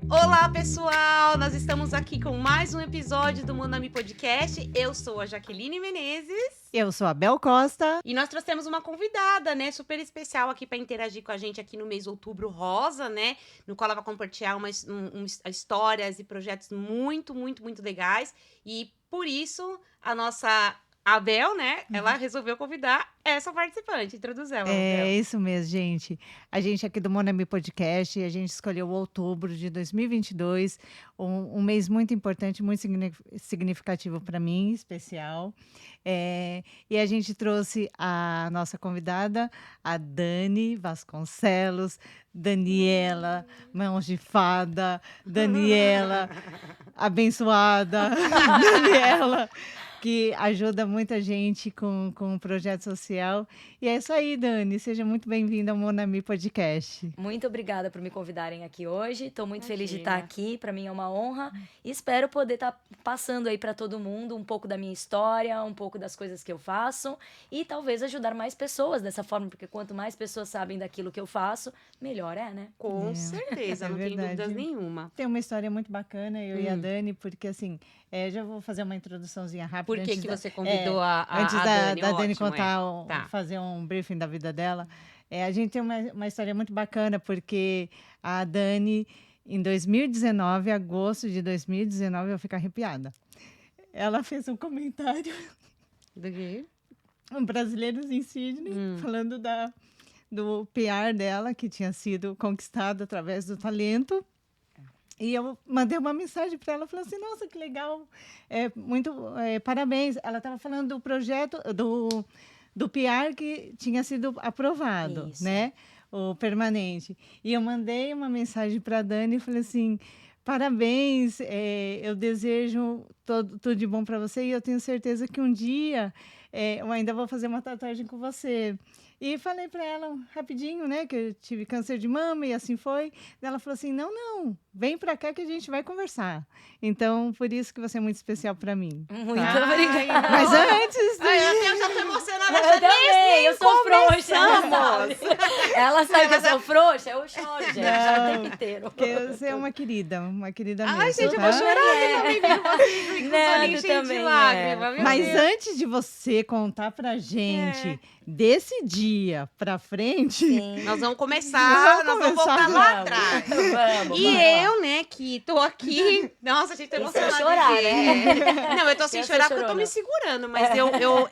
Olá, pessoal! Nós estamos aqui com mais um episódio do Monami Podcast. Eu sou a Jaqueline Menezes. Eu sou a Bel Costa. E nós trouxemos uma convidada, né, super especial aqui para interagir com a gente aqui no mês Outubro Rosa, né, no qual ela vai compartilhar histórias e projetos muito, muito, muito legais. E por isso, a nossa Bel, né, ela resolveu convidar essa participante. Introduz ela, Bel. É isso mesmo, gente. A gente aqui do Monami Podcast, a gente escolheu outubro de 2022, um mês muito importante, muito significativo para mim, especial. E a gente trouxe a nossa convidada, a Dani Vasconcelos, Daniela, mãos de fada, Daniela, abençoada, Daniela, que ajuda muita gente com o projeto social. E é isso aí, Dani. Seja muito bem-vinda ao Monami Podcast. Muito obrigada por me convidarem aqui hoje. Estou muito feliz de Imagina. estar aqui. Para mim é uma honra. E espero poder estar passando aí para todo mundo um pouco da minha história, um pouco das coisas que eu faço e talvez ajudar mais pessoas dessa forma, porque quanto mais pessoas sabem daquilo que eu faço, melhor é, né? Com certeza, é não tem verdade. dúvidas nenhuma. Tem uma história muito bacana, eu e a Dani, porque assim, já vou fazer uma introduçãozinha rápida. Por que antes que da- você convidou Antes a da Dani? Dani Ótimo, contar, Tá. fazer um briefing da vida dela. A gente tem uma história muito bacana, porque a Dani, em 2019, agosto de 2019, eu vou ficar arrepiada. Ela fez um comentário, Do quê? um Brasileiros em Sydney, falando do PR dela, que tinha sido conquistado através do talento. E eu mandei uma mensagem para ela, falei assim, nossa, que legal, parabéns. Ela estava falando do projeto, do PR que tinha sido aprovado, Isso. né? O permanente. E eu mandei uma mensagem para a Dani e falei assim, parabéns, eu desejo tudo de bom para você e eu tenho certeza que um dia eu ainda vou fazer uma tatuagem com você. E falei para ela rapidinho, né, que eu tive câncer de mama e assim foi. Ela falou assim, não, vem para cá que a gente vai conversar. Então, por isso que você é muito especial para mim. Muito Tá? obrigada. Mas antes... Eu já tô emocionada. Eu também, eu sou frouxa. Ela começamos. sabe. Ela sabe que eu sou frouxa, eu choro, gente, já o tempo inteiro. Porque você é uma querida mesmo. Ai, gente, eu tá? vou chorar também vendo vocês com os Não, olhinhos tu cheios de também lágrimas. é. meu Mas Deus. antes de você contar pra gente desse dia pra frente, Sim. Nós vamos começar, nós vamos voltar lá Vamos. atrás. Vamos, E vamos lá. eu, né, que tô aqui... Nossa, a gente tá E sem emocionada. chorar, aqui. né? Não, eu tô sem Eu chorar sou porque eu tô me chorona. segurando. Mas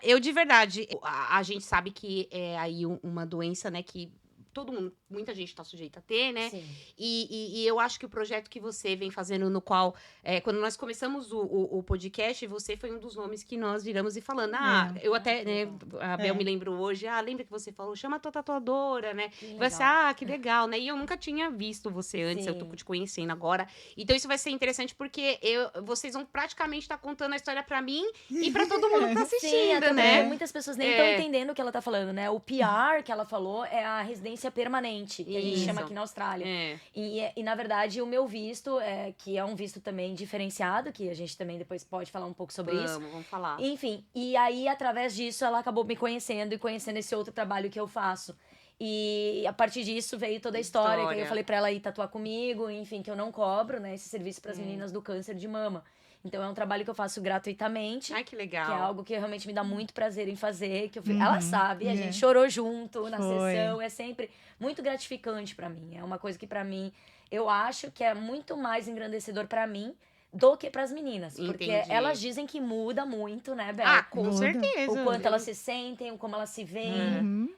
eu de verdade... A gente sabe que é aí uma doença, né, que todo mundo, muita gente tá sujeita a ter, né? Sim. E eu acho que o projeto que você vem fazendo, no qual, quando nós começamos o podcast, você foi um dos nomes que nós viramos e falando, eu até, né, a Bel me lembrou hoje, lembra que você falou, chama a tua tatuadora, né? Que Você, legal. que legal, né? E eu nunca tinha visto você antes, eu tô Sim. te conhecendo agora. Então isso vai ser interessante porque vocês vão praticamente estar contando a história pra mim e pra todo mundo que tá Sim, assistindo, até né? porque muitas pessoas nem estão entendendo o que ela tá falando, né? O PR que ela falou é a residência permanente, que a gente Isso. chama aqui na Austrália. É. E, na verdade, o meu visto, que é um visto também diferenciado, que a gente também depois pode falar um pouco sobre isso. Vamos falar. Enfim, e aí, através disso, ela acabou me conhecendo e conhecendo esse outro trabalho que eu faço. E a partir disso veio toda a história, que aí eu falei pra ela ir tatuar comigo, enfim, que eu não cobro, né, esse serviço pras meninas do câncer de mama. Então é um trabalho que eu faço gratuitamente. Ai, que legal. Que é algo que realmente me dá muito prazer em fazer. Ela sabe, a gente chorou junto na sessão. É sempre muito gratificante pra mim. É uma coisa que pra mim, eu acho que é muito mais engrandecedor pra mim do que pras meninas. Porque Entendi. elas dizem que muda muito, né, Bel? Com Muda. certeza. O quanto elas se sentem, como elas se veem.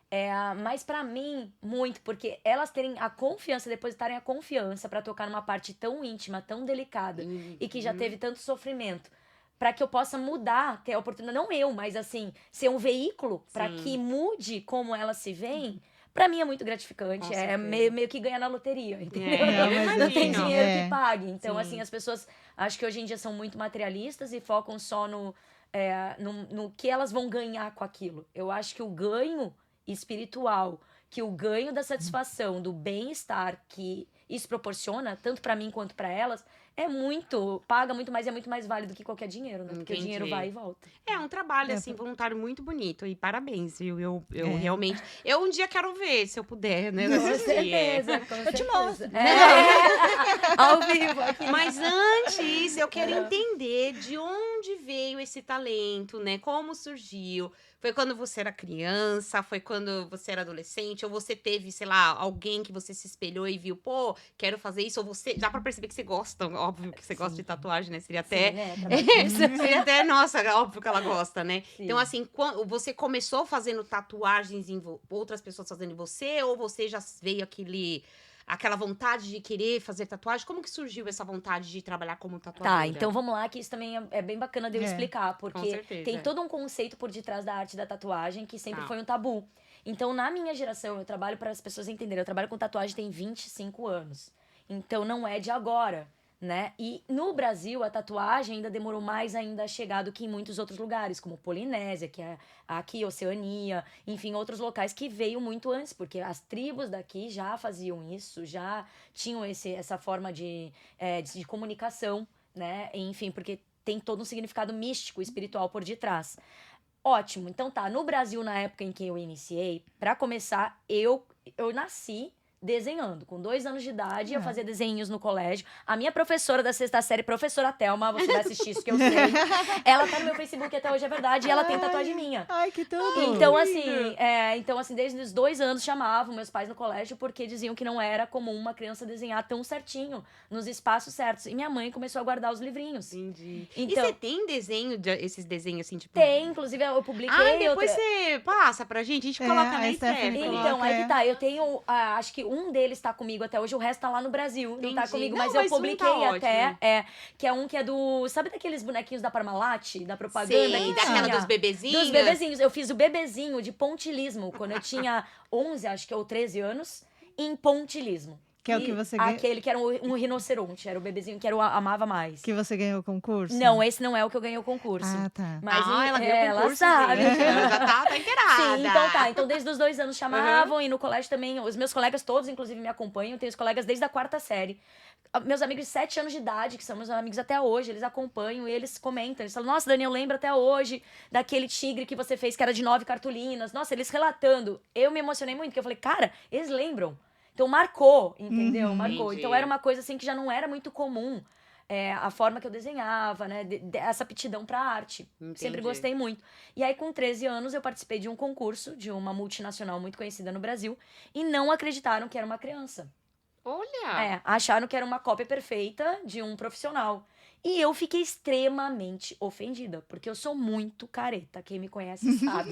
Mas pra mim, muito, porque elas terem a confiança, depositarem a confiança pra tocar numa parte tão íntima, tão delicada e que já teve tanto sofrimento, pra que eu possa mudar, ter a oportunidade, não eu, mas assim, ser um veículo pra que mude como elas se veem. Pra mim é muito gratificante, Com é certeza. meio que ganhar na loteria, entendeu? eu Não tem imagino. dinheiro que pague. Então, Sim. assim, as pessoas acho que hoje em dia são muito materialistas e focam só no que elas vão ganhar com aquilo. Eu acho que o ganho espiritual, que o ganho da satisfação, do bem-estar que isso proporciona, tanto pra mim quanto pra elas, paga muito mais e é muito mais válido que qualquer dinheiro, né? Porque o dinheiro vai e volta. É um trabalho, assim, voluntário muito bonito. E parabéns, viu? Eu realmente... Eu um dia quero ver, se eu puder, né? Com certeza, com Eu te certeza. mostro. Ao vivo aqui. Mas antes, eu quero entender de onde veio esse talento, né? Como surgiu? Foi quando você era criança? Foi quando você era adolescente? Ou você teve, sei lá, alguém que você se espelhou e viu, pô, quero fazer isso? Ou você... Dá pra perceber que você gosta, óbvio que você gosta de tatuagem, né? Seria até... Sim, né? Trabalho. Seria até, nossa, óbvio que ela gosta, né? Sim. Então, assim, quando você começou fazendo tatuagens em outras pessoas fazendo em você? Ou você já veio aquela vontade de querer fazer tatuagem? Como que surgiu essa vontade de trabalhar como tatuadora? Tá, então vamos lá, que isso também é bem bacana de eu explicar, com porque certeza, tem todo um conceito por detrás da arte da tatuagem que sempre Tá. foi um tabu. Então, na minha geração, eu trabalho para as pessoas entenderem, eu trabalho com tatuagem tem 25 anos. Então, não é de agora, né? E no Brasil, a tatuagem ainda demorou mais ainda a chegar do que em muitos outros lugares, como Polinésia, que é aqui, Oceania, enfim, outros locais que veio muito antes, porque as tribos daqui já faziam isso, já tinham essa forma de comunicação, né? Enfim, porque tem todo um significado místico, espiritual por detrás. Ótimo, então tá, no Brasil, na época em que eu iniciei, pra começar, eu nasci desenhando. Com 2 anos de idade, eu fazia desenhinhos no colégio. A minha professora da 6ª série, professora Thelma, você vai assistir isso que eu sei. Ela tá no meu Facebook até hoje, é verdade, e ela tem tatuagem minha. Ai, que tudo! Então, assim, desde os 2 anos chamavam meus pais no colégio porque diziam que não era comum uma criança desenhar tão certinho, nos espaços certos. E minha mãe começou a guardar os livrinhos. Entendi. Então, e você tem esses desenhos assim, tipo... tem, inclusive eu publiquei... Ah, depois você passa pra gente, a gente coloca na a Stephanie Stephanie. Então, coloca, aí que tá, eu tenho, acho que um deles tá comigo até hoje, o resto tá lá no Brasil, não tá Entendi. comigo, Não, mas mas eu um publiquei tá até, que é um que é do, sabe daqueles bonequinhos da Parmalat, da propaganda Sim, que daquela tinha? dos bebezinhos. Dos bebezinhos, eu fiz o bebezinho de pontilismo, quando eu tinha 11, acho que ou 13 anos, em pontilismo. Que é o que você ganha- Aquele que era um rinoceronte, era o bebezinho que eu amava mais. Que você ganhou o concurso? Não, esse não é o que eu ganhei o concurso. Ah, tá. Mas ela ganhou ela concurso, sabe. gente. Ela já tá inteirada. Sim, então tá. Então, desde os 2 anos chamavam e no colégio também. Os meus colegas todos, inclusive, me acompanham. Tenho os colegas desde a 4ª série. Meus amigos de 7 anos de idade, que são meus amigos até hoje, eles acompanham e eles comentam. Eles falam, nossa, Dani, eu lembro até hoje daquele tigre que você fez, que era de 9 cartolinas. Nossa, eles relatando. Eu me emocionei muito, porque eu falei, cara, eles lembram. Então, marcou, entendeu? Marcou. Entendi. Então, era uma coisa assim que já não era muito comum. A forma que eu desenhava, né? Essa aptidão pra arte. Entendi. Sempre gostei muito. E aí, com 13 anos, eu participei de um concurso de uma multinacional muito conhecida no Brasil e não acreditaram que era uma criança. Olha! Acharam que era uma cópia perfeita de um profissional. E eu fiquei extremamente ofendida, porque eu sou muito careta. Quem me conhece sabe.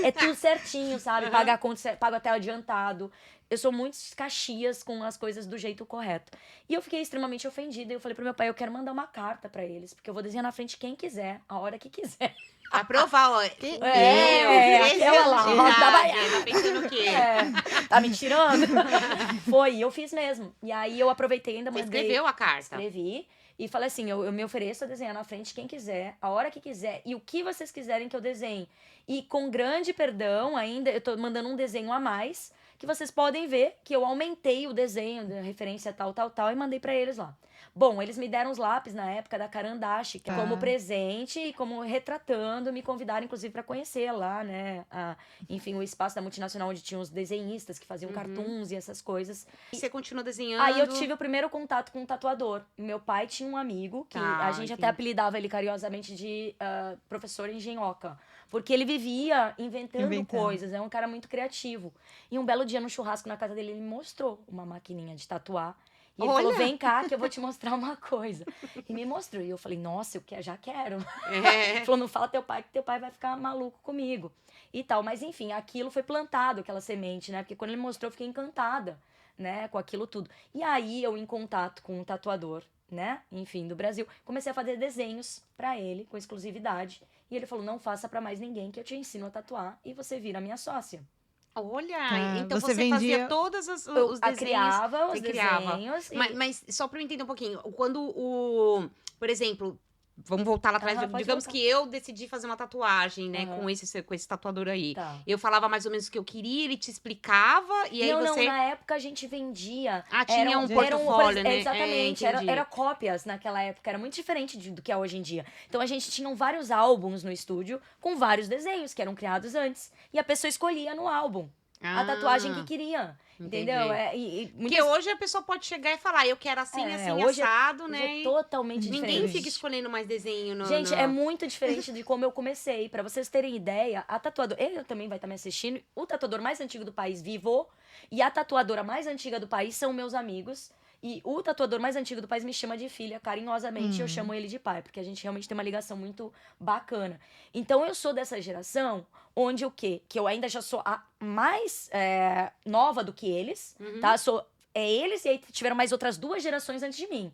É tudo certinho, sabe? Paga a conta, pago até adiantado. Eu sou muito caxias com as coisas do jeito correto. E eu fiquei extremamente ofendida. E eu falei pro meu pai, eu quero mandar uma carta pra eles, porque eu vou desenhar na frente quem quiser, a hora que quiser. Pra provar, ó. Aquela lá, Rosa da Bahia. Tá pensando o quê? Tá me tirando? Foi, eu fiz mesmo. E aí eu aproveitei, ainda Você mandei... escreveu a carta. Escrevi. E falei assim, eu me ofereço a desenhar na frente quem quiser, a hora que quiser, e o que vocês quiserem que eu desenhe. E com grande perdão ainda, eu tô mandando um desenho a mais, que vocês podem ver que eu aumentei o desenho, da referência tal, e mandei pra eles lá. Bom, eles me deram os lápis na época da Carandache, que como presente e como retratando, me convidaram inclusive pra conhecer lá, né, enfim, o espaço da multinacional onde tinham os desenhistas que faziam cartoons e essas coisas. E você continua desenhando? Aí eu tive o primeiro contato com um tatuador. Meu pai tinha um amigo, que a gente até apelidava ele carinhosamente de professor engenhoca. Porque ele vivia inventando coisas, é um cara muito criativo. E um belo dia no churrasco na casa dele, ele me mostrou uma maquininha de tatuar. E ele falou, vem cá que eu vou te mostrar uma coisa. E me mostrou. E eu falei, nossa, já quero. Ele falou, não fala teu pai, que teu pai vai ficar maluco comigo. E tal, mas enfim, aquilo foi plantado, aquela semente, né? Porque quando ele mostrou, eu fiquei encantada, né? Com aquilo tudo. E aí, eu em contato com um tatuador, né? Enfim, do Brasil, comecei a fazer desenhos pra ele, com exclusividade. E ele falou, não faça pra mais ninguém, que eu te ensino a tatuar e você vira minha sócia. Olha, então você você vendia... fazia todos os desenhos. Criava os desenhos. Mas só pra eu entender um pouquinho, quando por exemplo, vamos voltar lá atrás. Aham, Digamos pode que eu decidi fazer uma tatuagem, né? Aham. Com esse tatuador aí. Tá. Eu falava mais ou menos o que eu queria, ele te explicava. E aí Não, você... na época a gente vendia. Ah, tinha um Gente, portfólio, né? Exatamente, Entendi. era cópias naquela época, era muito diferente do que é hoje em dia. Então a gente tinha vários álbuns no estúdio com vários desenhos que eram criados antes. E a pessoa escolhia no álbum a tatuagem que queria. entendi. Entendeu? Porque hoje a pessoa pode chegar e falar, eu quero assim, assim, hoje assado, hoje né? é totalmente Ninguém diferente. fica escolhendo mais desenho no... Gente, é muito diferente de como eu comecei. Pra vocês terem ideia, a tatuadora... Ele também vai estar me assistindo. O tatuador mais antigo do país vivo e a tatuadora mais antiga do país são meus amigos. E o tatuador mais antigo do país me chama de filha, carinhosamente. Eu chamo ele de pai, porque a gente realmente tem uma ligação muito bacana. Então, eu sou dessa geração onde o quê? Que eu ainda já sou a mais nova do que eles, tá? Eles e aí tiveram mais outras 2 gerações antes de mim.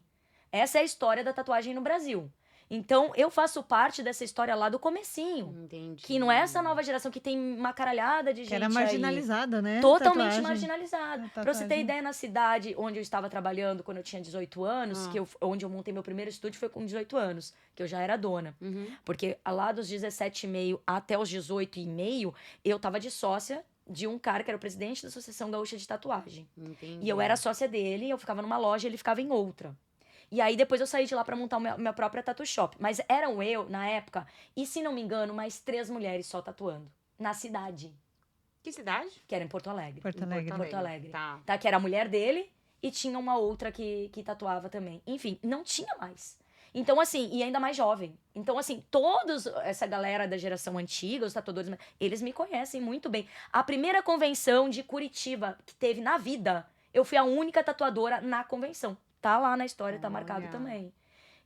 Essa é a história da tatuagem no Brasil. Então, eu faço parte dessa história lá do comecinho. Entendi. Que não é essa nova geração que tem uma caralhada de gente Que era aí. marginalizada, né? Totalmente Tatuagem. marginalizada. Pra você ter Tatuagem. ideia, na cidade onde eu estava trabalhando quando eu tinha 18 anos, onde eu montei meu primeiro estúdio foi com 18 anos, que eu já era dona. Porque lá dos 17,5 até os 18,5, eu tava de sócia de um cara que era o presidente da Associação Gaúcha de Tatuagem. Entendi. E eu era sócia dele, eu ficava numa loja e ele ficava em outra. E aí depois eu saí de lá pra montar minha própria tattoo shop. Mas eram eu, na época, e se não me engano, mais 3 mulheres só tatuando. Na cidade, Que cidade? que era em Porto Alegre. Porto Alegre. Porto Alegre. Tá. Que era a mulher dele e tinha uma outra que tatuava também. Enfim, não tinha mais. Então, assim, e ainda mais jovem. Então, assim, essa galera da geração antiga, os tatuadores, eles me conhecem muito bem. A primeira convenção de Curitiba que teve na vida, eu fui a única tatuadora na convenção. Tá lá na história, tá marcado Olha. também.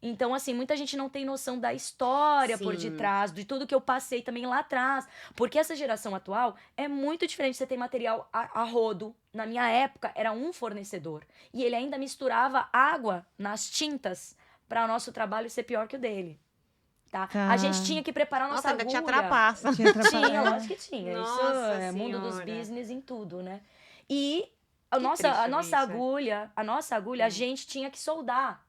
Então, assim, muita gente não tem noção da história por Sim. detrás, de tudo que eu passei também lá atrás. Porque essa geração atual é muito diferente. Você tem material a rodo. Na minha época, era um fornecedor. E ele ainda misturava água nas tintas para o nosso trabalho ser pior que o dele. Tá? Tá. A gente tinha que preparar a nossa Nossa, ainda agulha. tinha trapaça. Tinha Tinha, atrapalhado. lógico que tinha. Isso Nossa é mundo dos Senhora. business em tudo, né? E a Que nossa triste isso, agulha, a gente tinha que soldar.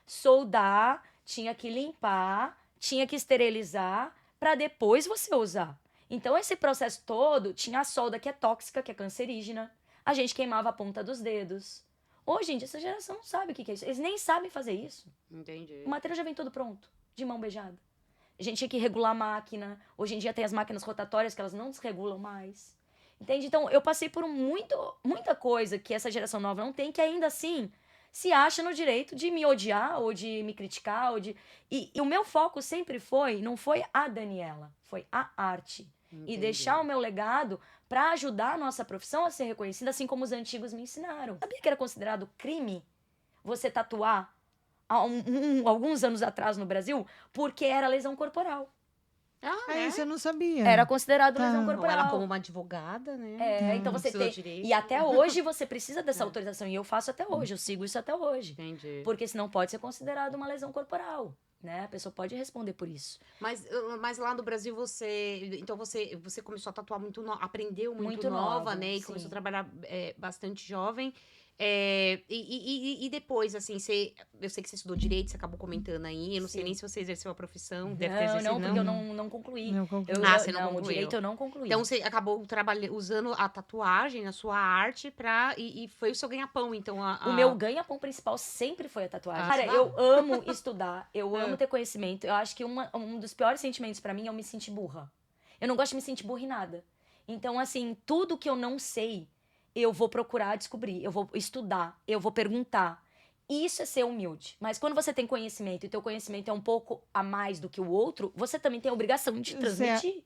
Soldar, tinha que limpar, tinha que esterilizar para depois você usar. Então esse processo todo tinha a solda que é tóxica, que é cancerígena. A gente queimava a ponta dos dedos. Hoje em dia essa geração não sabe o que é isso. Eles nem sabem fazer isso. Entendi. O material já vem todo pronto, de mão beijada. A gente tinha que regular a máquina. Hoje em dia tem as máquinas rotatórias que elas não desregulam mais. Entende? Então, eu passei por muita coisa que essa geração nova não tem, que ainda assim se acha no direito de me odiar ou de me criticar. E o meu foco sempre não foi a Daniela, foi a arte. Entendi. E deixar o meu legado para ajudar a nossa profissão a ser reconhecida, assim como os antigos me ensinaram. Sabia que era considerado crime você tatuar alguns anos atrás no Brasil? Porque era lesão corporal. Ah, Isso eu não sabia. Era considerado Tá. lesão Ou corporal. ela como uma advogada, né? Então você Estudou tem. direito. E até hoje você precisa dessa autorização. E eu faço até hoje, eu sigo isso até hoje. Entendi. Porque senão pode ser considerado uma lesão corporal. Né? A pessoa pode responder por isso. Mas lá no Brasil então você começou a tatuar aprendeu muito Muito nova, nova, né? E sim. começou a trabalhar bastante jovem. E depois, assim, eu sei que você estudou direito, você acabou comentando aí. Eu não sei Sim. nem se você exerceu a profissão, deve ter exercido. Porque eu não concluí. Não concluí. Você não o concluiu. direito eu não concluí. Então você acabou usando a tatuagem, a sua arte e foi o seu ganha-pão, então O meu ganha-pão principal sempre foi a tatuagem. Ah, Cara, tá. eu amo estudar, eu É. amo ter conhecimento. Eu acho que um dos piores sentimentos pra mim é eu me sentir burra. Eu não gosto de me sentir burra em nada. Então, assim, tudo que eu não sei, eu vou procurar descobrir, eu vou estudar, eu vou perguntar. Isso é ser humilde. Mas quando você tem conhecimento e teu conhecimento é um pouco a mais do que o outro, você também tem a obrigação de transmitir.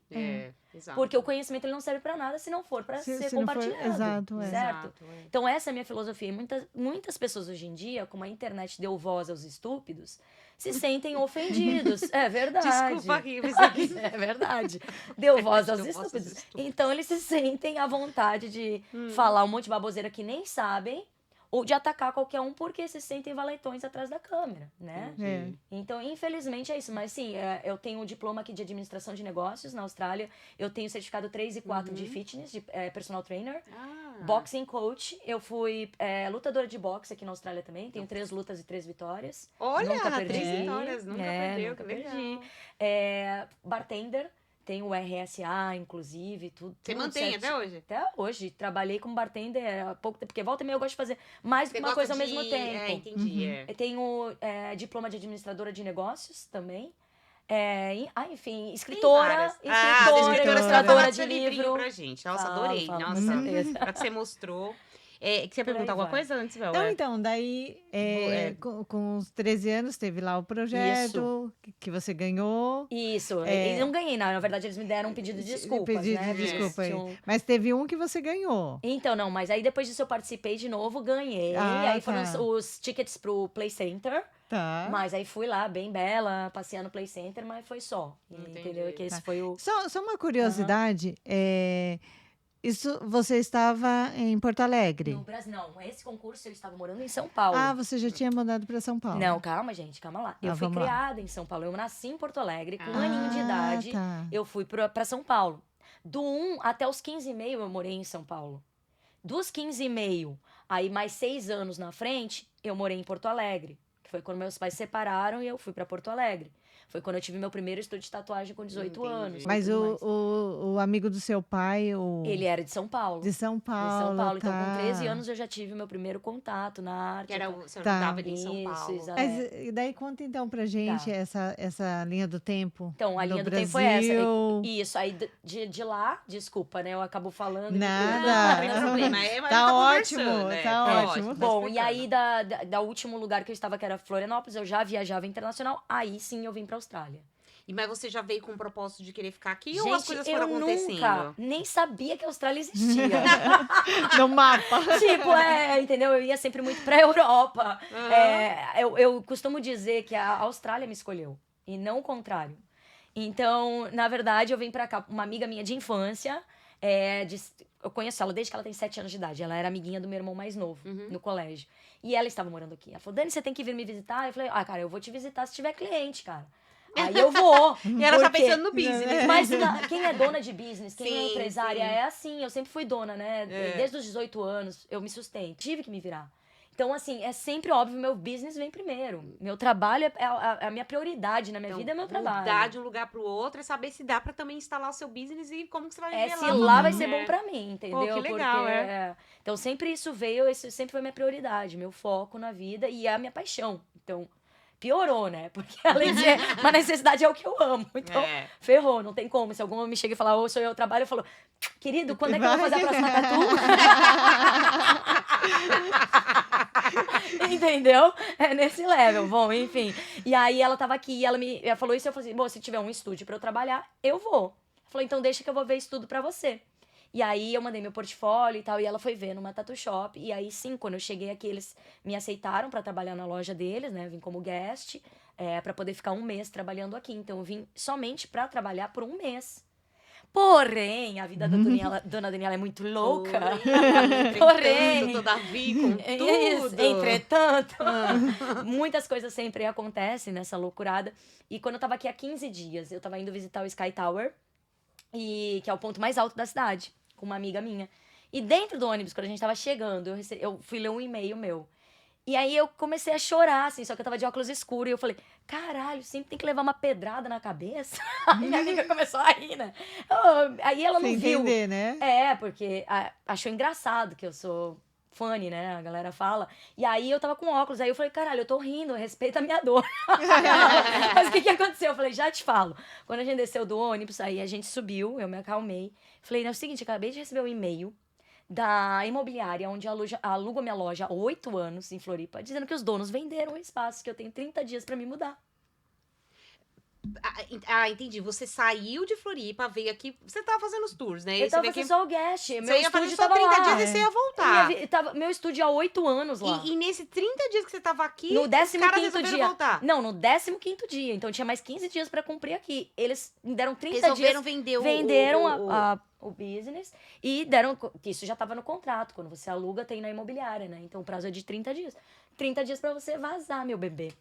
Exato. Porque o conhecimento ele não serve pra nada se não for pra ser Se não for- compartilhado. exato, é. Certo? Exato, é. Então essa é a minha filosofia. Muitas pessoas hoje em dia, como a internet deu voz aos estúpidos, se sentem ofendidos. É verdade. Desculpa rir, mas aqui... É verdade. Deu voz aos Deu voz aos estúpidos. estúpidos. Então eles se sentem à vontade de falar um monte de baboseira que nem sabem, ou de atacar qualquer um porque se sentem valentões atrás da câmera, né? É. Então, infelizmente é isso. Mas sim, eu tenho um diploma aqui de administração de negócios na Austrália. Eu tenho certificado 3 e 4 de fitness, de personal trainer. Boxing coach. Eu fui lutadora de boxe aqui na Austrália também. Tenho 3 lutas e 3 vitórias. Olha, Nunca perdi. 3 vitórias, nunca perdeu, nunca que legal. perdi. Bartender. Tenho o RSA, inclusive, tudo. Você tudo mantém certinho. até hoje? Até hoje. Trabalhei como bartender há pouco tempo, porque volta e meia eu gosto de fazer mais de uma coisa ao mesmo tempo. Entendi. Eu tenho diploma de administradora de negócios também. Enfim, escritora, ilustradora de livro. Pra gente. Nossa, adorei. Falo, Nossa, com certeza. pra que você mostrou. Que você ia Por aí perguntar alguma vai. coisa antes, Bel? Então, daí, com os 13 anos, teve lá o projeto que você ganhou. Isso, eu não ganhei nada. Na verdade, eles me deram um pedido de desculpas, Pedido né? de desculpa aí. Tinham- Mas teve um que você ganhou. Então, não, mas aí depois disso eu participei de novo, ganhei. Aí foram tá. os tickets pro Play Center. Tá. Mas aí fui lá, bem bela, passeando no Play Center, mas foi só. Entendi. Entendeu? Que esse foi o... Só uma curiosidade. Isso, você estava em Porto Alegre? No Brasil, não. Esse concurso eu estava morando em São Paulo. Ah, você já tinha mudado para São Paulo. Não, calma, gente, calma lá. Eu fui vamos lá. criada em São Paulo. Eu nasci em Porto Alegre, com um aninho de idade. Tá. Eu fui pra São Paulo. Do 1 até os 15 e meio eu morei em São Paulo. Dos 15 e meio, aí mais 6 anos na frente, eu morei em Porto Alegre. Que foi quando meus pais se separaram e eu fui pra Porto Alegre. Foi quando eu tive meu primeiro estúdio de tatuagem com 18 Entendi. anos. Mas tudo mais. o amigo do seu pai, Ele era de São Paulo. de São Paulo. De São Paulo. Então, tá. com 13 anos, eu já tive meu primeiro contato na arte. Que era o senhor Tá. estava ali em São Isso, Paulo. exato. Mas e daí conta então pra gente essa linha do tempo. Então, a do linha do Brasil. tempo foi essa. Isso, aí de lá, desculpa, né? Eu acabo falando. Nada. Não tem problema. Mas Tá tá ótimo, conversando, né? tá ótimo. Bom, e aí da último lugar que eu estava, que era Florianópolis, eu já viajava internacional, aí sim eu vim pra Austrália. Mas você já veio com o propósito de querer ficar aqui ou Gente, as coisas foram eu acontecendo? nunca nem sabia que a Austrália existia. No mapa. Tipo, entendeu? Eu ia sempre muito pra Europa. Eu costumo dizer que a Austrália me escolheu, e não o contrário. Então, na verdade, eu vim pra cá, uma amiga minha de infância, eu conheço ela desde que ela tem 7 anos de idade. Ela era amiguinha do meu irmão mais novo, no colégio. E ela estava morando aqui. Ela falou, Dani, você tem que vir me visitar? Eu falei, cara, eu vou te visitar se tiver cliente, cara. Aí eu vou. E ela já porque- pensando no business. Mas quem é dona de business, quem é Sim, empresária, sim. é assim. Eu sempre fui dona, né? Desde os 18 anos, eu me sustento. Tive que me virar. Então, assim, é sempre óbvio, meu business vem primeiro. Meu trabalho é a minha prioridade na minha vida, é meu trabalho. Mudar de um lugar pro outro é saber se dá pra também instalar o seu business e como que você vai viver Se lá. lá vai ser né? bom pra mim, entendeu? Pô, que legal, Porque, Então, sempre isso veio, isso sempre foi minha prioridade, meu foco na vida e é a minha paixão. Então, piorou, né? Porque além de ser uma necessidade, é o que eu amo. Então, ferrou, não tem como. Se algum me chega e falar, sou eu trabalho, eu falo, querido, quando é que eu vou fazer a próxima tatu? Entendeu? É nesse level. Bom, enfim. E aí ela tava aqui, ela falou isso, eu falei assim, bom, se tiver um estúdio pra eu trabalhar, eu vou. Ela falou, então deixa que eu vou ver isso tudo pra você. E aí eu mandei meu portfólio e tal, e ela foi ver numa tattoo shop. E aí sim, quando eu cheguei aqui, eles me aceitaram pra trabalhar na loja deles, né? Eu vim como guest, pra poder ficar 1 mês trabalhando aqui. Então eu vim somente pra trabalhar por 1 mês. Porém, a vida da dona Daniela é muito louca. Porém, Todavia, com isso, tudo. entretanto, muitas coisas sempre acontecem nessa loucurada. E quando eu tava aqui há 15 dias, eu tava indo visitar o Sky Tower, que é o ponto mais alto da cidade, com uma amiga minha. E dentro do ônibus, quando a gente tava chegando, eu fui ler um e-mail meu. E aí eu comecei a chorar, assim, só que eu tava de óculos escuros. E eu falei, caralho, sempre tem que levar uma pedrada na cabeça. Aí minha amiga começou a rir, né? Aí ela não Sem viu. entender, né? Porque achou engraçado que eu sou funny, né? A galera fala. E aí eu tava com óculos, aí eu falei, caralho, eu tô rindo, respeita a minha dor. Mas o que aconteceu? Eu falei, já te falo. Quando a gente desceu do ônibus, aí a gente subiu, eu me acalmei. Falei, é o seguinte, acabei de receber um e-mail da imobiliária, onde alugo a minha loja há 8 anos em Floripa, dizendo que os donos venderam o espaço, que eu tenho 30 dias pra me mudar. Entendi. Você saiu de Floripa, veio aqui. Você tava fazendo os tours, né? Eu Você tava veio fazendo aqui, só o guest. Meu você ia fazer estúdio só tava 30 lá. dias e você ia voltar. Meu estúdio há 8 anos lá. E nesses 30 dias que você tava aqui, No os caras 15º resolveram dia. voltar. Não, no 15º dia. Então tinha mais 15 dias pra cumprir aqui. Eles me deram 30 Resolveram dias. vender Venderam o business e deram. Que isso já tava no contrato. Quando você aluga, tem na imobiliária, né? Então o prazo é de 30 dias. 30 dias pra você vazar, meu bebê.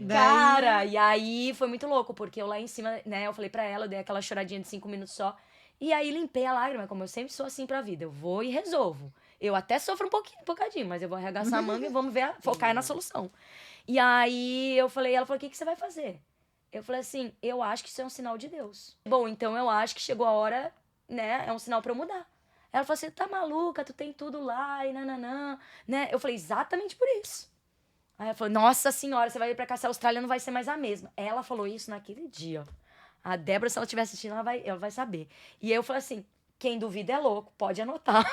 Cara, e aí foi muito louco, porque eu lá em cima, né, eu falei pra ela, eu dei aquela choradinha de 5 minutos só, e aí limpei a lágrima, como eu sempre sou assim pra vida, eu vou e resolvo. Eu até sofro um bocadinho, mas eu vou arregaçar a manga e vamos ver, focar na solução. E aí ela falou, o que você vai fazer? Eu falei assim, eu acho que isso é um sinal de Deus. Bom, então eu acho que chegou a hora, né, é um sinal pra eu mudar. Ela falou assim, tá maluca, tu tem tudo lá e nananã, né? Eu falei, exatamente por isso. Aí ela falou, nossa senhora, você vai ir pra cá, essa Austrália não vai ser mais a mesma. Ela falou isso naquele dia, ó. A Débora, se ela estiver assistindo, ela vai saber. E aí eu falei assim, quem duvida é louco, pode anotar.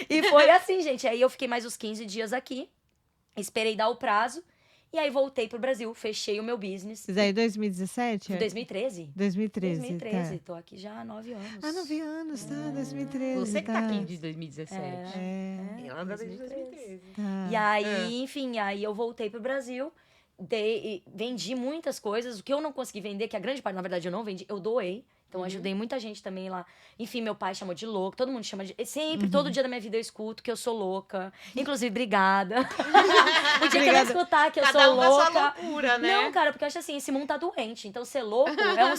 E foi assim, gente. Aí eu fiquei mais uns 15 dias aqui, esperei dar o prazo, e aí voltei pro Brasil, fechei o meu business. Isso aí 2017? 2013. 2013, 2013, tá. tô aqui já há 9 anos. 9 anos, tá? 2013. Você que tá tá. aqui de 2017. Ela tá desde 2013. 2013. Tá. E aí, enfim, aí eu voltei pro Brasil, vendi muitas coisas. O que eu não consegui vender, que a grande parte, na verdade, eu não vendi, eu doei. Então, ajudei muita gente também lá. Enfim, meu pai chamou de louco, todo mundo chama de... Sempre, todo dia da minha vida eu escuto que eu sou louca. Inclusive, obrigada. O dia que eu não escutar que eu Cada sou um com a sua louca... loucura, né? Não, cara, porque eu acho assim, esse mundo tá doente. Então, ser louco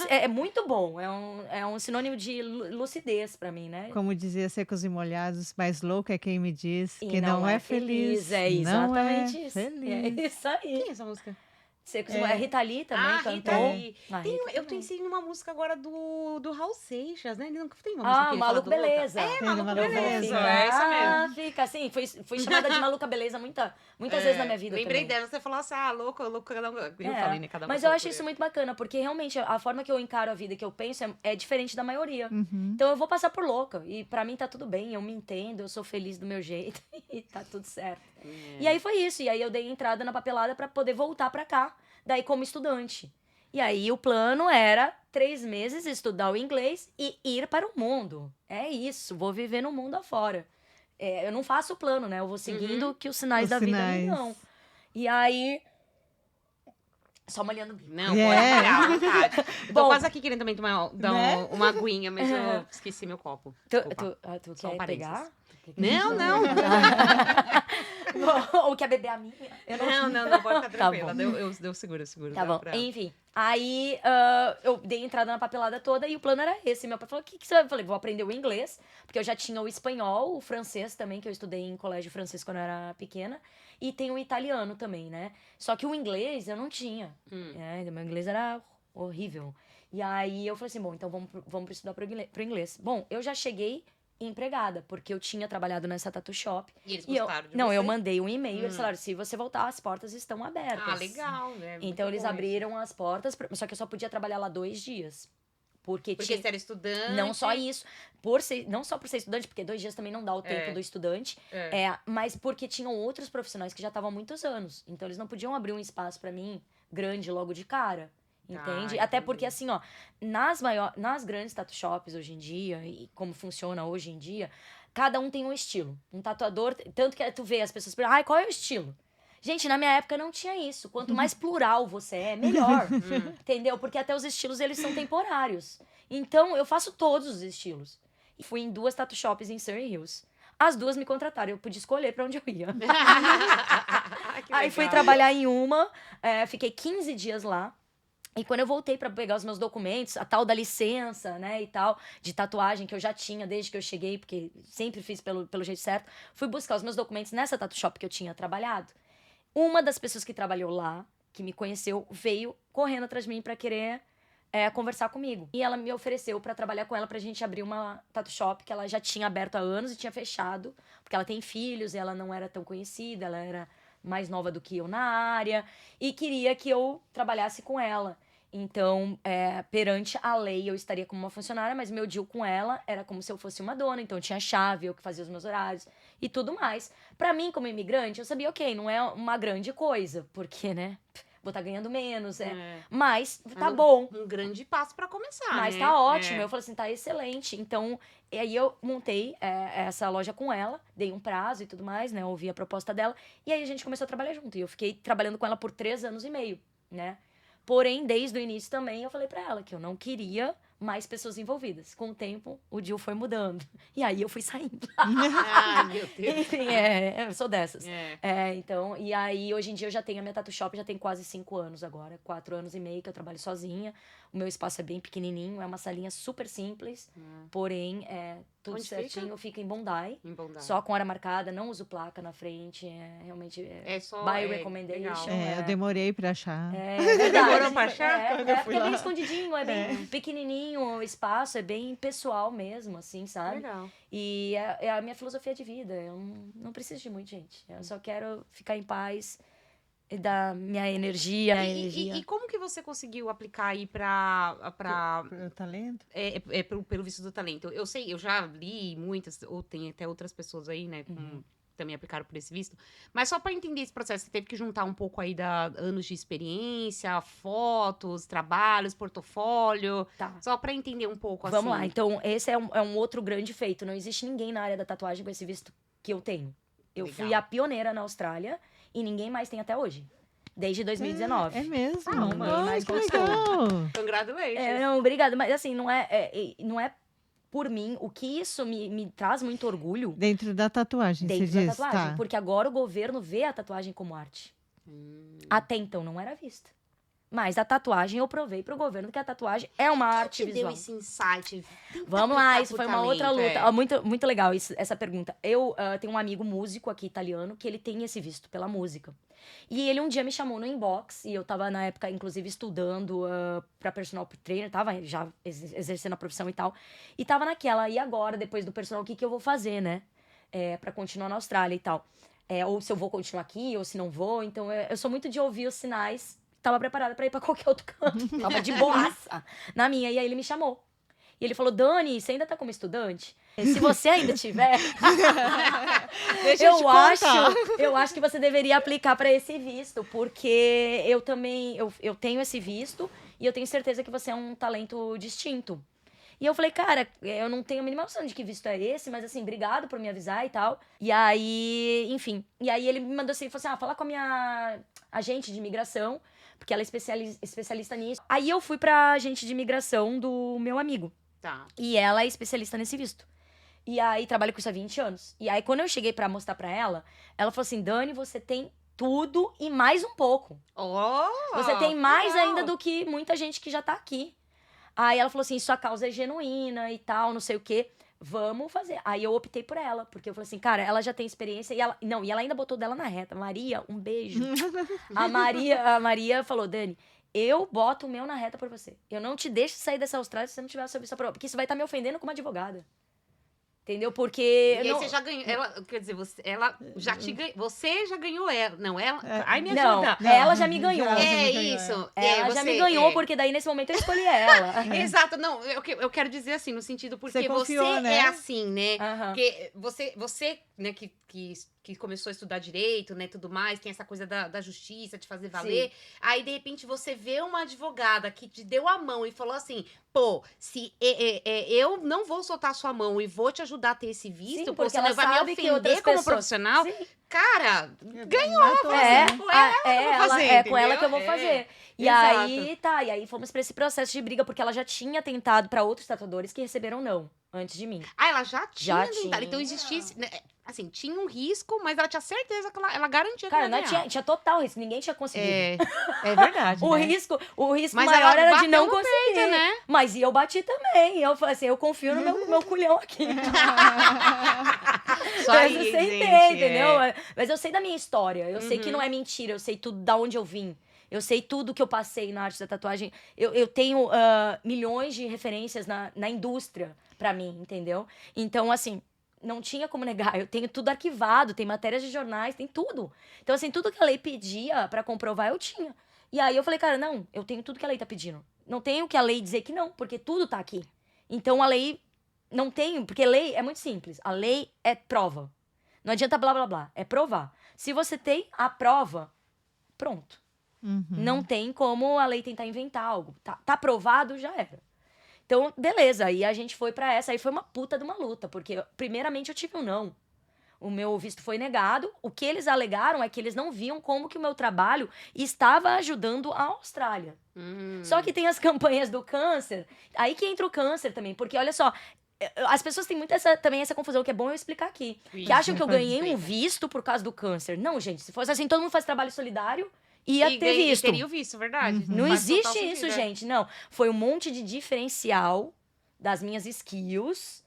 é muito bom. É um sinônimo de lucidez pra mim, né? Como dizia Secos e Molhados, mais louco é quem me diz E que não é feliz. É exatamente não é isso. É Feliz. isso aí. Quem é essa música? Secos e Molhados. Rita Lee também cantou. Rita Lee. Ah, Tem, Rita eu também. pensei numa música agora do Raul Seixas, né? Ele não tem uma música que ele fala Maluco do louca? Beleza. É, Maluco Maluco Beleza. Beleza. É isso mesmo. Fica assim, fui chamada de Maluca Beleza muitas vezes na minha vida Lembrei também. dela, você falou assim, louca, cada um. Eu falei, né? Cada um Mas com a eu acho loucura. isso muito bacana, porque realmente a forma que eu encaro a vida, que eu penso, é diferente da maioria. Uhum. Então eu vou passar por louca. E pra mim tá tudo bem, eu me entendo, eu sou feliz do meu jeito e tá tudo certo. E aí foi isso. E aí eu dei entrada na papelada pra poder voltar pra cá, daí como estudante. E aí o plano era 3 meses estudar o inglês e ir para o mundo. É isso, vou viver no mundo afora. Eu não faço o plano, né? Eu vou seguindo que os sinais da vida me dão. E aí... Só molhando o bico. Não, pode virar, à vontade. Eu tô Bom, quase aqui querendo também tomar Né? uma aguinha, mas eu esqueci meu copo. Desculpa. Tu Só um quer parênteses. pegar? Não, não. Ou quer beber a minha? Eu Não, pode ficar Tá tranquila. bom. Eu seguro. Tá bom, enfim. Aí eu dei entrada na papelada toda e o plano era esse. Meu pai falou, o que você vai? Eu falei, vou aprender o inglês, porque eu já tinha o espanhol, o francês também, que eu estudei em colégio francês quando eu era pequena, e tem o italiano também, né? Só que o inglês eu não tinha. Meu inglês era horrível. E aí eu falei assim, bom, então vamos estudar pro inglês. Bom, eu já cheguei empregada, porque eu tinha trabalhado nessa tattoo shop. E eles gostaram de Não, você? eu mandei um e-mail, eles falaram, se você voltar, as portas estão abertas. Ah, legal, né? Muito Então eles bom abriram as portas, só que eu só podia trabalhar lá 2 dias. Porque Porque você era estudante. não só isso, não só por ser estudante, porque 2 dias também não dá o tempo do estudante, mas porque tinham outros profissionais que já estavam há muitos anos. Então eles não podiam abrir um espaço pra mim grande logo de cara. Entende? Até entendi. porque, assim, ó, nas grandes tattoo shops hoje em dia, e como funciona hoje em dia, cada um tem um estilo. Um tatuador, tanto que tu vê as pessoas perguntam, qual é o estilo? Gente, na minha época não tinha isso. Quanto mais plural você é, melhor. Entendeu? Porque até os estilos, eles são temporários. Então, eu faço todos os estilos. E fui em 2 tattoo shops em Surrey Hills. As 2 me contrataram. Eu podia escolher pra onde eu ia. Aí fui trabalhar em uma. Fiquei 15 dias lá. E quando eu voltei pra pegar os meus documentos, a tal da licença, né, e tal, de tatuagem que eu já tinha desde que eu cheguei, porque sempre fiz pelo jeito certo, fui buscar os meus documentos nessa tattoo shop que eu tinha trabalhado. Uma das pessoas que trabalhou lá, que me conheceu, veio correndo atrás de mim pra querer conversar comigo. E ela me ofereceu pra trabalhar com ela pra gente abrir uma tattoo shop que ela já tinha aberto há anos e tinha fechado, porque ela tem filhos e ela não era tão conhecida, ela era mais nova do que eu na área, e queria que eu trabalhasse com ela. Então, perante a lei, eu estaria como uma funcionária, mas meu deal com ela era como se eu fosse uma dona. Então, eu tinha chave, eu que fazia os meus horários e tudo mais. Pra mim, como imigrante, eu sabia, ok, não é uma grande coisa, porque, né, vou estar ganhando menos, mas tá bom. Um grande passo pra começar, Mas né? tá ótimo. Eu falei assim, tá excelente. Então, e aí eu montei essa loja com ela, dei um prazo e tudo mais, né? Ouvi a proposta dela. E aí a gente começou a trabalhar junto. E eu fiquei trabalhando com ela por 3 anos e meio, né? Porém, desde o início também, eu falei pra ela que eu não queria mais pessoas envolvidas. Com o tempo, o deal foi mudando. E aí eu fui saindo. Ai, meu Deus. Enfim, eu sou dessas. Então, e aí hoje em dia eu já tenho a minha tattoo shop, já tem quase 5 anos agora. 4 anos e meio que eu trabalho sozinha. O meu espaço é bem pequenininho, é uma salinha super simples. Porém, tudo Onde certinho. Fica em Bondi. Em Bondi. Só com hora marcada, não uso placa na frente. Realmente só by recommendation. legal. Eu demorei pra achar. É verdade. Demorou pra achar? Porque é bem escondidinho, é bem pequenininho o espaço, é bem pessoal mesmo, assim, sabe? Legal. E é a minha filosofia de vida. Eu não preciso de muito, gente. Eu só quero ficar em paz e dar minha energia. E como que você conseguiu aplicar aí pra Pro talento? pelo visto do talento? Eu sei, eu já li muitas, ou tem até outras pessoas aí, né, também aplicaram por esse visto. Mas só pra entender esse processo, você teve que juntar um pouco aí anos de experiência, fotos, trabalhos, portfólio. Tá. Só pra entender um pouco, assim. Vamos lá. Então, esse é um outro grande feito. Não existe ninguém na área da tatuagem com esse visto que eu tenho. Eu Legal. fui a pioneira na Austrália e ninguém mais tem até hoje. Desde 2019. É mesmo? Ah, ninguém mais que conquistou. legal. Congratulations. Não, obrigada. Mas assim, não é por mim. O que isso me traz muito orgulho Dentro da tatuagem, dentro você da diz, tatuagem. tá. Porque agora o governo vê a tatuagem como arte. Até então não era vista. Mas a tatuagem eu provei pro governo que a tatuagem é uma arte que deu visual. esse insight? Vamos lá, isso foi uma outra luta. É. Muito, muito legal essa pergunta. Eu tenho um amigo músico aqui, italiano, que ele tem esse visto pela música. E ele um dia me chamou no inbox, e eu tava na época, inclusive, estudando pra personal trainer, tava já exercendo a profissão e tal. E tava naquela, e agora, depois do personal, o que eu vou fazer, né? Pra continuar na Austrália e tal. Ou se eu vou continuar aqui, ou se não vou. Então, eu sou muito de ouvir os sinais. Tava preparada pra ir pra qualquer outro canto. Tava de boaça na minha. E aí ele me chamou. E ele falou, Dani, você ainda tá como estudante? Se você ainda tiver, Deixa eu te contar. eu acho que você deveria aplicar pra esse visto, porque eu também, eu tenho esse visto e eu tenho certeza que você é um talento distinto. E eu falei, cara, eu não tenho a mínima noção de que visto é esse, mas assim, obrigado por me avisar e tal. E aí, enfim, e aí ele me mandou assim, ele falou assim, fala com a minha agente de imigração, porque ela é especialista nisso. Aí eu fui pra agente de imigração do meu amigo. Tá. E ela é especialista nesse visto. E aí, trabalha com isso há 20 anos. E aí, quando eu cheguei pra mostrar pra ela, ela falou assim, Dani, você tem tudo e mais um pouco. Você tem mais legal. ainda do que muita gente que já tá aqui. Aí ela falou assim, sua causa é genuína e tal, não sei o quê. Vamos fazer. Aí eu optei por ela, porque eu falei assim, cara, ela já tem experiência e ela ainda botou dela na reta. Maria, um beijo. a Maria falou, Dani, eu boto o meu na reta por você. Eu não te deixo sair dessa Austrália se você não tiver o seu visto aprovado, porque isso vai estar me ofendendo como advogada. Entendeu? Porque... E aí você já ganhou. Ela, quer dizer, ela já te ganhou. Você já ganhou ela. Não, ela. Ai, me Não, ajuda. ela já me ganhou. Isso. Ela já me ganhou, porque daí nesse momento eu escolhi ela. Exato, não, eu quero dizer assim, no sentido, porque Você confiou, você né? é assim, né? Aham. Porque você né, que começou a estudar direito, né, tudo mais, tem essa coisa da justiça, de fazer valer. Aí, de repente, você vê uma advogada que te deu a mão e falou assim, pô, se eu não vou soltar a sua mão e vou te ajudar a ter esse visto, Sim, pô, porque senão ela vai me sabe que outras ofender como pessoas- profissional. Sim. Cara, Ganhou, com ela que eu vou fazer. E Exato. aí, tá, e aí fomos pra esse processo de briga, porque ela já tinha tentado pra outros tatuadores que receberam não, antes de mim. Ah, ela já tinha Já tentado. tinha. Então existisse, né, assim, tinha um risco, mas ela tinha certeza que ela garantia que Cara, ela ia ganhar. tinha total risco, ninguém tinha conseguido. É verdade, O né? risco Mas maior ela era de bateu não no conseguir. peito, né? Mas e eu bati também. Eu falei assim, eu confio no meu culhão aqui. Só Mas aí, eu gente, sei, entendeu? Mas eu sei da minha história. Eu sei que Uhum. não é mentira. Eu sei tudo da onde eu vim. Eu sei tudo que eu passei na arte da tatuagem. Eu tenho milhões de referências na indústria pra mim, entendeu? Então, assim, não tinha como negar. Eu tenho tudo arquivado, tem matérias de jornais, tem tudo. Então, assim, tudo que a lei pedia pra comprovar, eu tinha. E aí eu falei, cara, não, eu tenho tudo que a lei tá pedindo. Não tenho que a lei dizer que não, porque tudo tá aqui. Então a lei não tem, porque lei é muito simples. A lei é prova. Não adianta blá blá blá, é provar. Se você tem a prova, pronto. Não tem como a lei tentar inventar algo. Tá provado, já era. Então, beleza, aí a gente foi pra essa. Aí foi uma puta de uma luta, porque primeiramente eu tive um não. O meu visto foi negado. O que eles alegaram é que eles não viam como que o meu trabalho estava ajudando a Austrália. Só que tem as campanhas do câncer. Aí que entra o câncer também. Porque, olha só, as pessoas têm muito também essa confusão, que é bom eu explicar aqui. Que acham que eu ganhei um visto por causa do câncer. Não, gente. Se fosse assim, todo mundo faz trabalho solidário, ia ter visto. Teria o visto, verdade. Não Faz total existe isso, sentido. gente. Não. Foi um monte de diferencial das minhas skills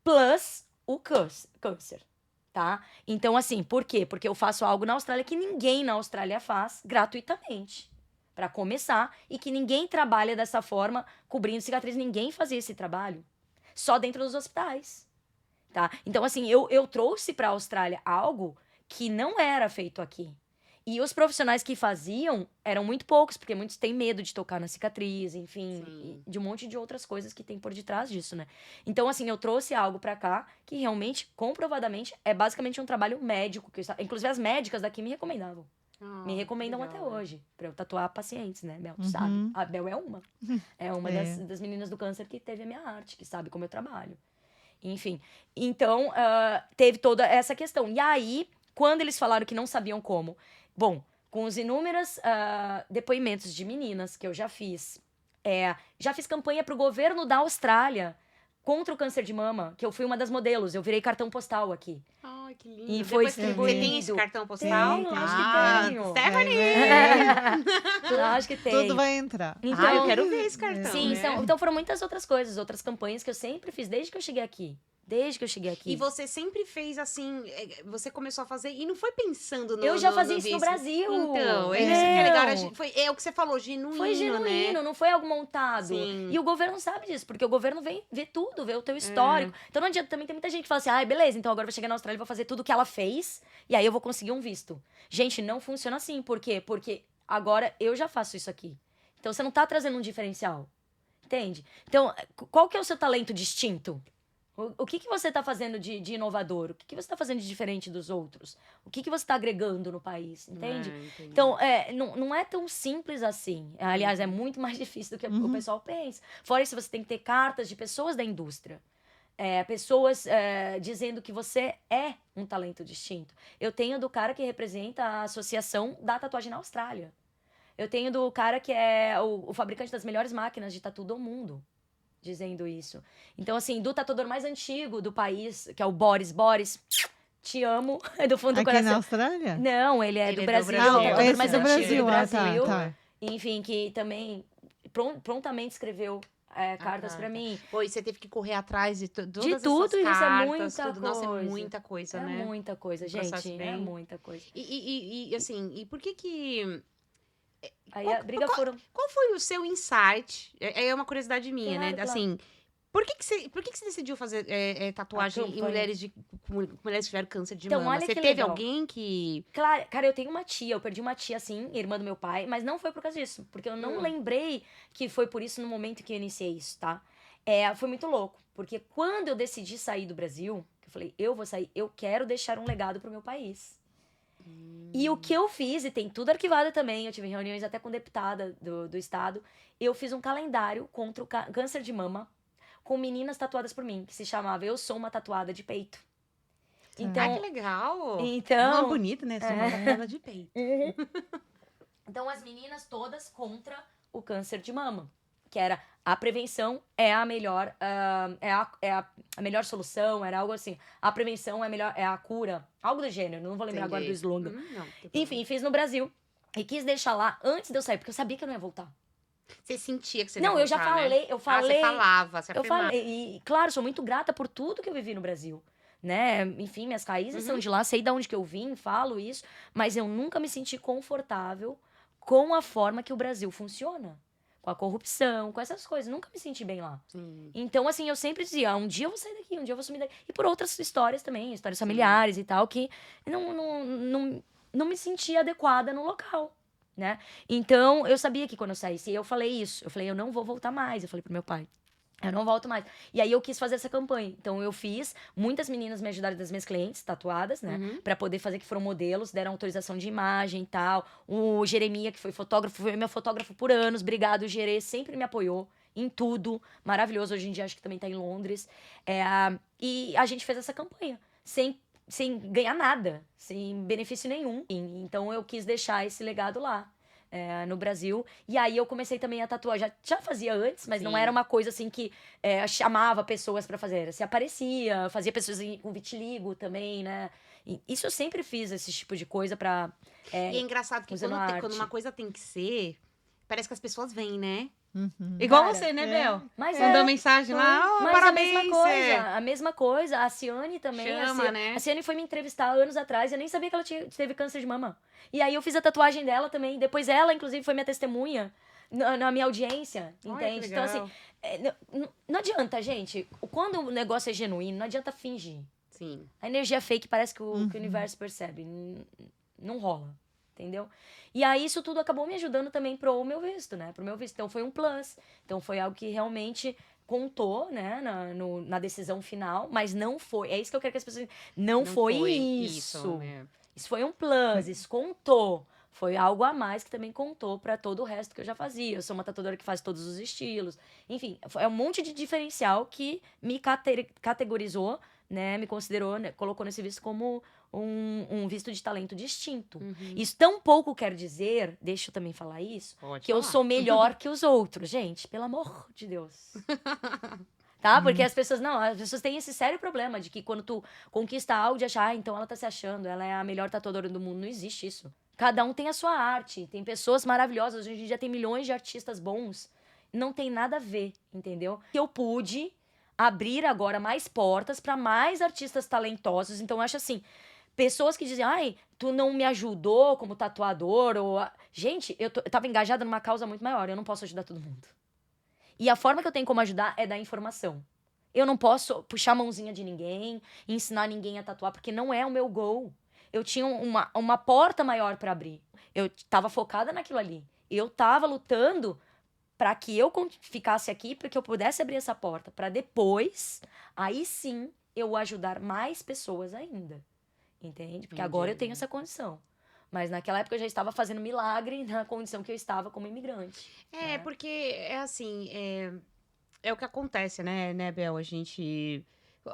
plus o câncer. Tá? Então, assim, por quê? Porque eu faço algo na Austrália que ninguém na Austrália faz gratuitamente. Pra começar. E que ninguém trabalha dessa forma, cobrindo cicatriz. Ninguém fazia esse trabalho. Só dentro dos hospitais. Tá? Então, assim, eu trouxe pra Austrália algo que não era feito aqui. E os profissionais que faziam eram muito poucos, porque muitos têm medo de tocar na cicatriz, enfim, de um monte de outras coisas que tem por detrás disso, né? Então, assim, eu trouxe algo pra cá que realmente, comprovadamente, é basicamente um trabalho médico. Inclusive, as médicas daqui me recomendavam. Me recomendam legal. até hoje, pra eu tatuar pacientes, né? Bel, tu sabe. A Bel é uma. É uma das meninas do câncer que teve a minha arte, que sabe como eu trabalho. Enfim, então, teve toda essa questão. E aí, quando eles falaram que não sabiam como... Bom, com os inúmeros depoimentos de meninas que eu já fiz. Já fiz campanha pro governo da Austrália contra o câncer de mama, que eu fui uma das modelos. Eu virei cartão postal aqui. Ai, que lindo. E foi Depois que você tem esse cartão postal? Tenho, acho que tenho. Stephanie! Acho que tem. Tudo vai entrar. Então, Eu quero ver esse cartão. Sim, né? então foram muitas outras coisas, outras campanhas que eu sempre fiz desde que eu cheguei aqui. Desde que eu cheguei aqui. E você sempre fez assim, você começou a fazer e não foi pensando no Eu já no- fazia no isso no visto. Brasil. Então, é isso que é legal. Não. É o que você falou, genuíno, Foi genuíno, né? não foi algo montado. Sim. E o governo sabe disso, porque o governo vem ver tudo, vê o teu histórico. Então não adianta, também tem muita gente que fala assim, beleza, então agora eu vou chegar na Austrália e vou fazer tudo o que ela fez, e aí eu vou conseguir um visto. Gente, não funciona assim. Por quê? Porque agora eu já faço isso aqui. Então você não tá trazendo um diferencial. Entende? Então, qual que é o seu talento distinto? O que você está fazendo de inovador? O que você está fazendo de diferente dos outros? O que você está agregando no país? Entende? Entendi. Então, não é tão simples assim. Aliás, é muito mais difícil do que o pessoal pensa. Fora isso, você tem que ter cartas de pessoas da indústria. Pessoas dizendo que você é um talento distinto. Eu tenho do cara que representa a Associação da Tatuagem na Austrália. Eu tenho do cara que é o fabricante das melhores máquinas de tatu do mundo, dizendo isso. Então, assim, do tatuador mais antigo do país, que é o Boris. Boris, te amo, é do fundo do Aqui coração. na Austrália? Não, ele é Ele do é do Brasil, Brasil. o tatuador Esse mais do antigo Brasil, do Brasil. tá. Enfim, que também prontamente escreveu cartas pra mim. Pô, e você teve que correr atrás de todas De essas tudo, isso é cartas, muita tudo. Nossa, é coisa. muita coisa, É né? muita coisa, Um processo gente. bem- É muita coisa. E assim, e por que... Aí a briga foram... Qual foi o seu insight? É uma curiosidade minha, né? Claro. Assim, por que você decidiu fazer tatuagem em campanha. mulheres mulheres que tiveram câncer de Então, mama? olha Você que teve legal. alguém que... Claro, cara, eu tenho uma tia, eu perdi uma tia, assim, irmã do meu pai, mas não foi por causa disso, porque eu não lembrei que foi por isso no momento que eu iniciei isso, tá? Foi muito louco, porque quando eu decidi sair do Brasil, que eu falei, eu vou sair, eu quero deixar um legado pro meu país. E o que eu fiz, e tem tudo arquivado também, eu tive reuniões até com deputada do estado, eu fiz um calendário contra o câncer de mama com meninas tatuadas por mim, que se chamava Eu Sou Uma Tatuada de Peito. Então, que legal! então Não, bonito, né? Sou uma tatuada de peito. Então, as meninas todas contra o câncer de mama. Que era a prevenção é a melhor, a melhor solução, era algo assim. A prevenção é a cura, algo do gênero, não vou lembrar agora do slogan. Não, Enfim, fiz no Brasil e quis deixar lá antes de eu sair, porque eu sabia que eu não ia voltar. Você sentia que você Não, ia eu já voltar, né? falei, eu falei. Você falava, você Eu afirmava. falei, e claro, sou muito grata por tudo que eu vivi no Brasil, né? Enfim, minhas raízes são de lá, sei de onde que eu vim, falo isso, mas eu nunca me senti confortável com a forma que o Brasil funciona. Com a corrupção, com essas coisas. Nunca me senti bem lá. Sim. Então, assim, eu sempre dizia, um dia eu vou sair daqui, um dia eu vou sumir daqui. E por outras histórias também, histórias familiares e tal, que não me sentia adequada no local. né? Então, eu sabia que quando eu saísse, eu falei isso. Eu falei, eu não vou voltar mais. Eu falei pro meu pai. Eu não volto mais. E aí eu quis fazer essa campanha. Então eu fiz, muitas meninas me ajudaram, das minhas clientes tatuadas, né? Pra poder fazer, que foram modelos, deram autorização de imagem e tal. O Jeremia, que foi fotógrafo, foi meu fotógrafo por anos. Obrigado, Gerê, sempre me apoiou em tudo. Maravilhoso. Hoje em dia acho que também tá em Londres. E a gente fez essa campanha, sem ganhar nada, sem benefício nenhum. Então eu quis deixar esse legado lá. No Brasil. E aí eu comecei também a tatuar. Já fazia antes, mas não era uma coisa assim que chamava pessoas pra fazer. Se aparecia, fazia pessoas com vitiligo também, né? E isso eu sempre fiz, esse tipo de coisa pra... E é engraçado que quando uma coisa tem que ser, parece que as pessoas vêm, né? Igual Cara, você, né, Bel? Mas mandou mensagem lá, mas parabéns. a mesma coisa. A Ciane também. Chama, né? A Ciane foi me entrevistar anos atrás. Eu nem sabia que ela teve câncer de mama. E aí eu fiz a tatuagem dela também. Depois ela, inclusive, foi minha testemunha na minha audiência. Entende? Então, assim, não adianta, gente. Quando o negócio é genuíno, não adianta fingir. Sim. A energia fake parece que o universo percebe. Não rola. Entendeu? E aí isso tudo acabou me ajudando também pro meu visto, né? Pro meu visto. Então foi um plus. Então foi algo que realmente contou, né? Na decisão final. Mas não foi. É isso que eu quero que as pessoas... Não foi isso. Né? Isso foi um plus. Isso contou. Foi algo a mais que também contou pra todo o resto que eu já fazia. Eu sou uma tatuadora que faz todos os estilos. Enfim, é um monte de diferencial que me categorizou, né? Me considerou, né? Colocou nesse visto como um visto de talento distinto. Isso tão pouco quer dizer, deixa eu também falar isso, que eu sou melhor que os outros. Gente, pelo amor de Deus. Tá? Porque as pessoas têm esse sério problema de que quando tu conquista algo, de achar, então ela tá se achando, ela é a melhor tatuadora do mundo. Não existe isso. Cada um tem a sua arte. Tem pessoas maravilhosas. Hoje em dia tem milhões de artistas bons. Não tem nada a ver, entendeu? Eu pude abrir agora mais portas para mais artistas talentosos. Então eu acho assim, pessoas que dizem, ai, tu não me ajudou como tatuador, Gente, eu tava engajada numa causa muito maior, eu não posso ajudar todo mundo. E a forma que eu tenho como ajudar é dar informação. Eu não posso puxar a mãozinha de ninguém, ensinar ninguém a tatuar, porque não é o meu goal. Eu tinha uma porta maior pra abrir. Eu tava focada naquilo ali. Eu tava lutando para que eu ficasse aqui, para que eu pudesse abrir essa porta, para depois, aí sim, eu ajudar mais pessoas ainda. Entende? Porque agora eu tenho essa condição. Mas naquela época eu já estava fazendo milagre na condição que eu estava como imigrante. Né? Porque é assim, é o que acontece, né, Bel? A gente,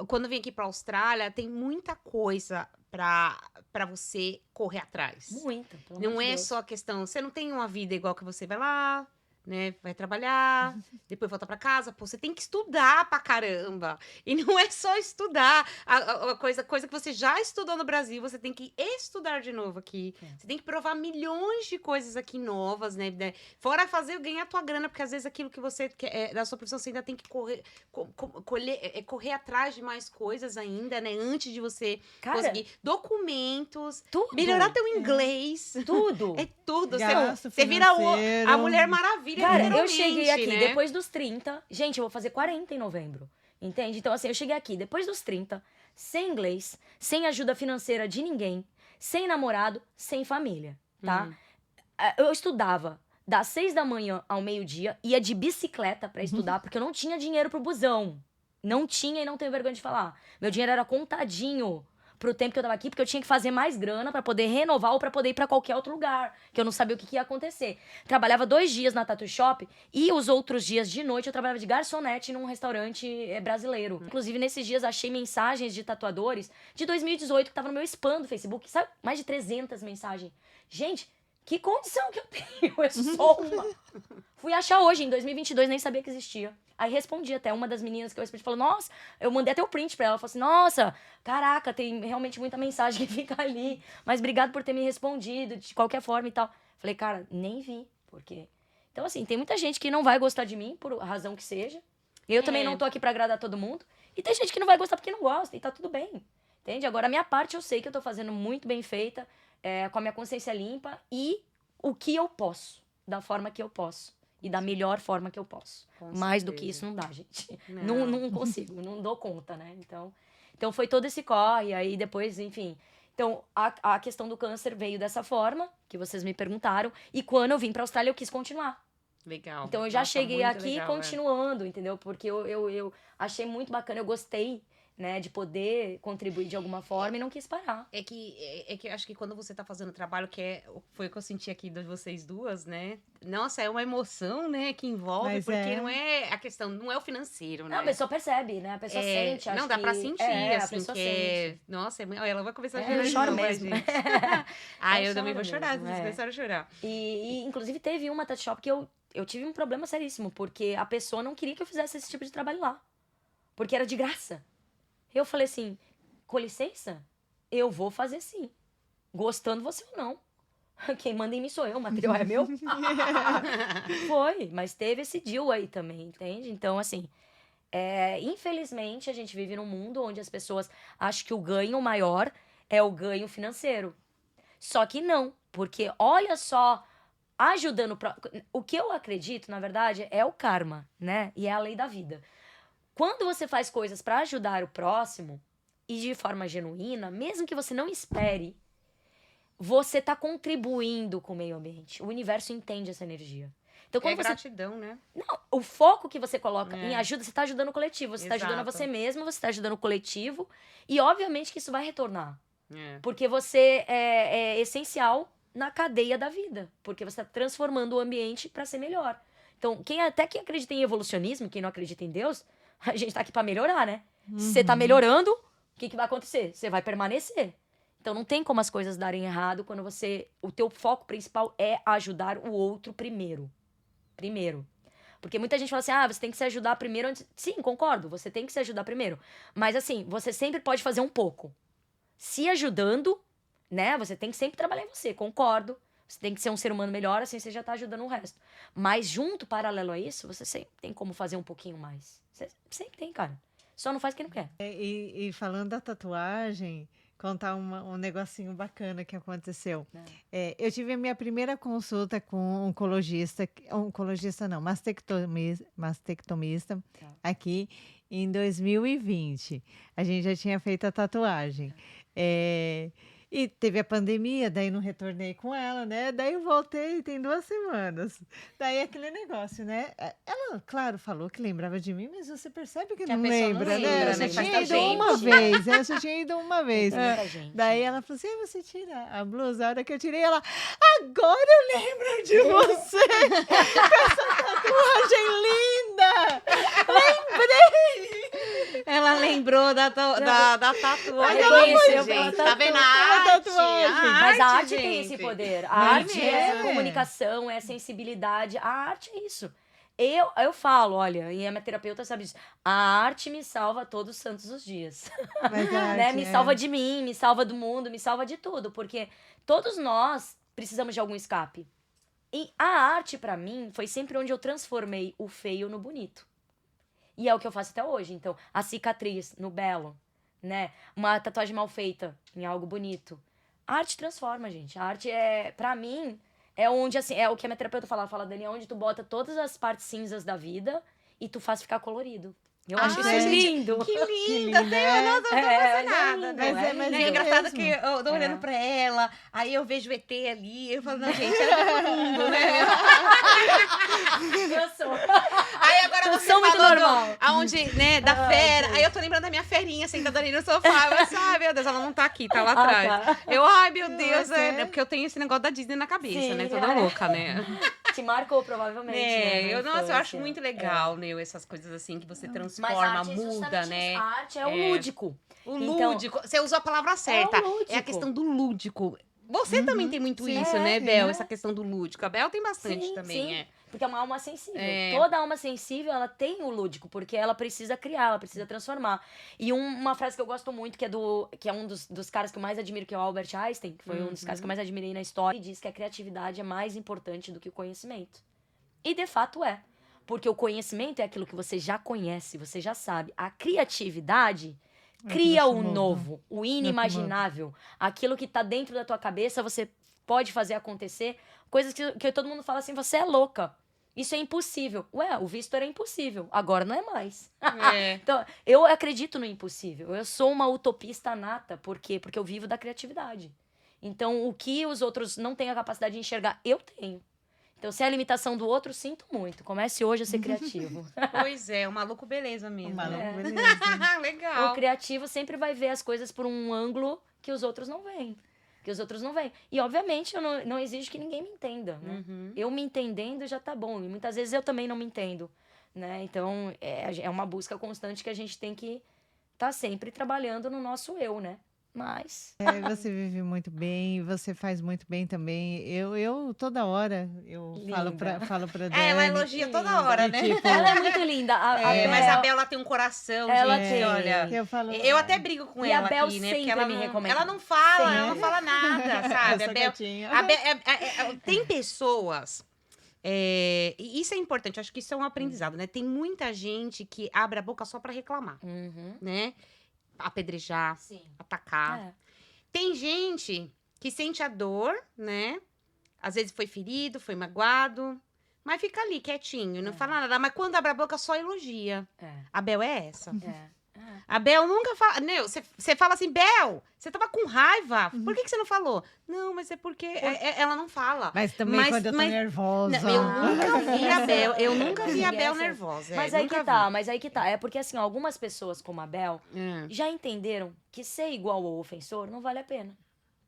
quando vem aqui pra Austrália, tem muita coisa pra você correr atrás. Muita, pelo Não amor de é Deus. só a questão, você não tem uma vida igual que você vai lá, né, vai trabalhar, depois volta pra casa, pô, você tem que estudar pra caramba. E não é só estudar, a coisa que você já estudou no Brasil, você tem que estudar de novo aqui. Você tem que provar milhões de coisas aqui novas, né? Fora ganhar tua grana, porque às vezes aquilo que você quer, da sua profissão, você ainda tem que correr atrás de mais coisas ainda, né? Antes de você conseguir documentos, tudo. melhorar teu inglês. Tudo. É tudo. Gasto Você vira financeiro. a Mulher Maravilha. Cara, eu literalmente, cheguei aqui né? depois dos 30. Gente, eu vou fazer 40 em novembro. Entende? Então, assim, eu cheguei aqui depois dos 30, sem inglês, sem ajuda financeira de ninguém, sem namorado, sem família, tá? Eu estudava das 6 da manhã ao meio-dia, ia de bicicleta pra estudar, porque eu não tinha dinheiro pro busão. Não tinha e não tenho vergonha de falar. Meu dinheiro era contadinho pro tempo que eu tava aqui, porque eu tinha que fazer mais grana pra poder renovar ou pra poder ir pra qualquer outro lugar, que eu não sabia o que ia acontecer. Trabalhava 2 dias na Tattoo Shop e os outros dias de noite eu trabalhava de garçonete num restaurante brasileiro. Inclusive, nesses dias achei mensagens de tatuadores de 2018 que tava no meu spam do Facebook, sabe? Mais de 300 mensagens. Gente, que condição que eu tenho? Eu sou uma. Fui achar hoje, em 2022, nem sabia que existia. Aí respondi até uma das meninas que eu respondi, falou, nossa, eu mandei até o print pra ela, falou assim, nossa, caraca, tem realmente muita mensagem que fica ali, mas obrigado por ter me respondido, de qualquer forma e tal. Falei, cara, nem vi, porque... Então, assim, tem muita gente que não vai gostar de mim, por razão que seja. Eu também não tô aqui pra agradar todo mundo. E tem gente que não vai gostar porque não gosta, e tá tudo bem, entende? Agora, a minha parte, eu sei que eu tô fazendo muito bem feita, com a minha consciência limpa, e o que eu posso, da forma que eu posso. E da melhor forma que eu posso. Mais do que isso não dá, gente. Não consigo, não dou conta, né? Então foi todo esse corre, aí depois, enfim. Então, a questão do câncer veio dessa forma, que vocês me perguntaram, e quando eu vim pra Austrália, eu quis continuar. Legal. Então, eu já Nossa, cheguei muito aqui legal, continuando, entendeu? Porque eu achei muito bacana, eu gostei, né, de poder contribuir de alguma forma e não quis parar. É que eu acho que quando você tá fazendo trabalho, foi o que eu senti aqui de vocês duas, né? Nossa, é uma emoção, né, que envolve, Mas porque não é a questão, não é o financeiro, né? Não, a pessoa percebe, né? A pessoa sente, acho não, dá que... pra sentir, a assim, pessoa que sente. Nossa, olha, ela vai começar a É, chorar eu de choro novo, mesmo. gente. Eu também vou choro chorar, mesmo, vocês começaram a chorar. E, inclusive, teve uma tattoo shop que eu tive um problema seríssimo, porque a pessoa não queria que eu fizesse esse tipo de trabalho lá. Porque era de graça. Eu falei assim, com licença, eu vou fazer sim. Gostando você ou não. Quem manda em mim sou eu, o material é meu. Foi, mas teve esse deal aí também, entende? Então, assim, infelizmente a gente vive num mundo onde as pessoas acham que o ganho maior é o ganho financeiro. Só que não, porque olha só, ajudando... O que eu acredito, na verdade, é o karma, né? E é a lei da vida. Quando você faz coisas pra ajudar o próximo, e de forma genuína, mesmo que você não espere, você tá contribuindo com o meio ambiente. O universo entende essa energia. Então, quando você... gratidão, né? Não, o foco que você coloca em ajuda, você tá ajudando o coletivo. Você tá ajudando a Exato. você mesmo, você tá ajudando o coletivo. E, obviamente, que isso vai retornar. É. Porque você é essencial na cadeia da vida. Porque você tá transformando o ambiente pra ser melhor. Então, quem acredita em evolucionismo, quem não acredita em Deus, a gente tá aqui pra melhorar, né? Se você tá melhorando, o que vai acontecer? Você vai permanecer. Então não tem como as coisas darem errado quando o teu foco principal é ajudar o outro primeiro. Primeiro. Porque muita gente fala assim, você tem que se ajudar primeiro antes... Sim, concordo, você tem que se ajudar primeiro. Mas assim, você sempre pode fazer um pouco. Se ajudando, né? Você tem que sempre trabalhar em você, concordo. Você tem que ser um ser humano melhor, assim você já tá ajudando o resto. Mas junto, paralelo a isso, você sempre tem como fazer um pouquinho mais. Você sempre tem, cara. Só não faz quem não quer. E falando da tatuagem, contar um negocinho bacana que aconteceu. Eu tive a minha primeira consulta com um oncologista não, mastectomista aqui em 2020. A gente já tinha feito a tatuagem. E teve a pandemia, daí não retornei com ela, né? Daí eu voltei, tem 2 semanas. Daí aquele negócio, né? Ela, claro, falou que lembrava de mim, mas você percebe que Que a não pessoa não lembra, né? lembra, Eu né? só Faz tinha ido tanta uma gente. vez, eu só tinha ido uma vez. Tem muita gente. Daí ela falou assim, você tira a blusa. A hora que eu tirei, ela, agora eu lembro de você! Com essa tatuagem linda! Lembrei! Ela lembrou da tatuagem, reconheceu gente. pela Tá vendo a pela arte? tatuagem. Mas a arte gente. tem esse poder. A Não arte é é? comunicação, é sensibilidade. A arte é isso. Eu falo, olha, e a minha terapeuta sabe disso. A arte me salva todos os santos os dias. Mas a Né? arte Me é- salva de mim, me salva do mundo, me salva de tudo. Porque todos nós precisamos de algum escape. E a arte, pra mim, foi sempre onde eu transformei o feio no bonito. E é o que eu faço até hoje. Então, a cicatriz no belo, né? Uma tatuagem mal feita em algo bonito. A arte transforma, gente. A arte pra mim, é onde, assim, é o que a minha terapeuta fala. Ela fala, Dani, é onde tu bota todas as partes cinzas da vida e tu faz ficar colorido. Eu acho isso gente, lindo. Que Que linda, linda, né? Nossa, eu tô emocionada, lindo, né? Mas É é engraçado mesmo. que eu tô olhando pra ela, aí eu vejo o ET ali, eu falo, não, gente, ela é todo mundo, né? Eu sou. Aí agora Eu você sou muito falou normal. aonde, né, da Ai, fera. gente. Aí eu tô lembrando da minha ferinha sentada ali no sofá. Eu assim, ai, meu Deus, ela não tá aqui, tá lá Ah, atrás. tá. Eu, ai, meu Deus, Mas é. porque eu tenho esse negócio da Disney na cabeça, Sim, né? Toda louca, né? Te marcou, provavelmente. né, na Nossa, eu acho infância. muito legal, né? Essas coisas assim que você Mas a transforma, arte é muda, justamente né? isso. A arte é o lúdico. O Então, lúdico. Você usou a palavra certa. lúdico. É a questão do lúdico. Você também tem muito Sim, isso, né, sim, Bel? né? Essa questão do lúdico. A Bel tem bastante Sim, também, sim. é. Porque é uma alma sensível. É. Toda alma sensível, ela tem o lúdico, porque ela precisa criar, ela precisa transformar. E uma frase que eu gosto muito, que é um dos caras que eu mais admiro, que é o Albert Einstein, que foi um dos caras que eu mais admirei na história, e diz que a criatividade é mais importante do que o conhecimento. E de fato é. Porque o conhecimento é aquilo que você já conhece, você já sabe. A criatividade cria o novo, o inimaginável. Aquilo que tá dentro da tua cabeça, você pode fazer acontecer. Coisas que todo mundo fala assim, você é louca. Isso é impossível. Ué, o visto era impossível. Agora não é mais. É. Então, eu acredito no impossível. Eu sou uma utopista nata. Por quê? Porque eu vivo da criatividade. Então, o que os outros não têm a capacidade de enxergar, eu tenho. Então, se é a limitação do outro, sinto muito. Comece hoje a ser criativo. Pois é, o maluco beleza mesmo. Um maluco, né? beleza. Legal. O criativo sempre vai ver as coisas por um ângulo que os outros não veem. Que os outros não veem. E, obviamente, eu não exijo que ninguém me entenda, né? Uhum. Eu me entendendo já tá bom. E muitas vezes eu também não me entendo, né? Então, é uma busca constante que a gente tem que estar sempre trabalhando no nosso eu, né? Mas... Você vive muito bem, você faz muito bem também. Eu toda hora, eu Linda. falo pra Dani. Ela elogia toda Linda. hora, que, né? tipo, Ela é muito linda. Mas a Bel- Bel, ela tem um coração, Ela gente, tem. olha. eu falo, Eu até brigo com E a ela Bel aqui, né? sempre Porque ela me não, recomenda. ela não fala, Sempre. ela não fala nada, sabe? essa gatinha. Tem pessoas. E isso é importante, acho que isso é um aprendizado, né? Tem muita gente que abre a boca só pra reclamar, Uhum. né? Apedrejar, Sim. atacar. É. Tem gente que sente a dor, né? Às vezes foi ferido, foi magoado, mas fica ali quietinho, não fala nada. Mas quando abre a boca, só elogia. É. A Bel é essa. É. A Bel nunca fala. Você fala assim, Bel, você tava com raiva. Por que você não falou? Não, mas é porque ela não fala. Mas também quando eu tô nervosa. Não, eu nunca vi a Bel. Eu Sim, nunca vi a sim, Bel essa. nervosa. Mas aí que tá. É porque, assim, algumas pessoas como a Bel já entenderam que ser igual ao ofensor não vale a pena.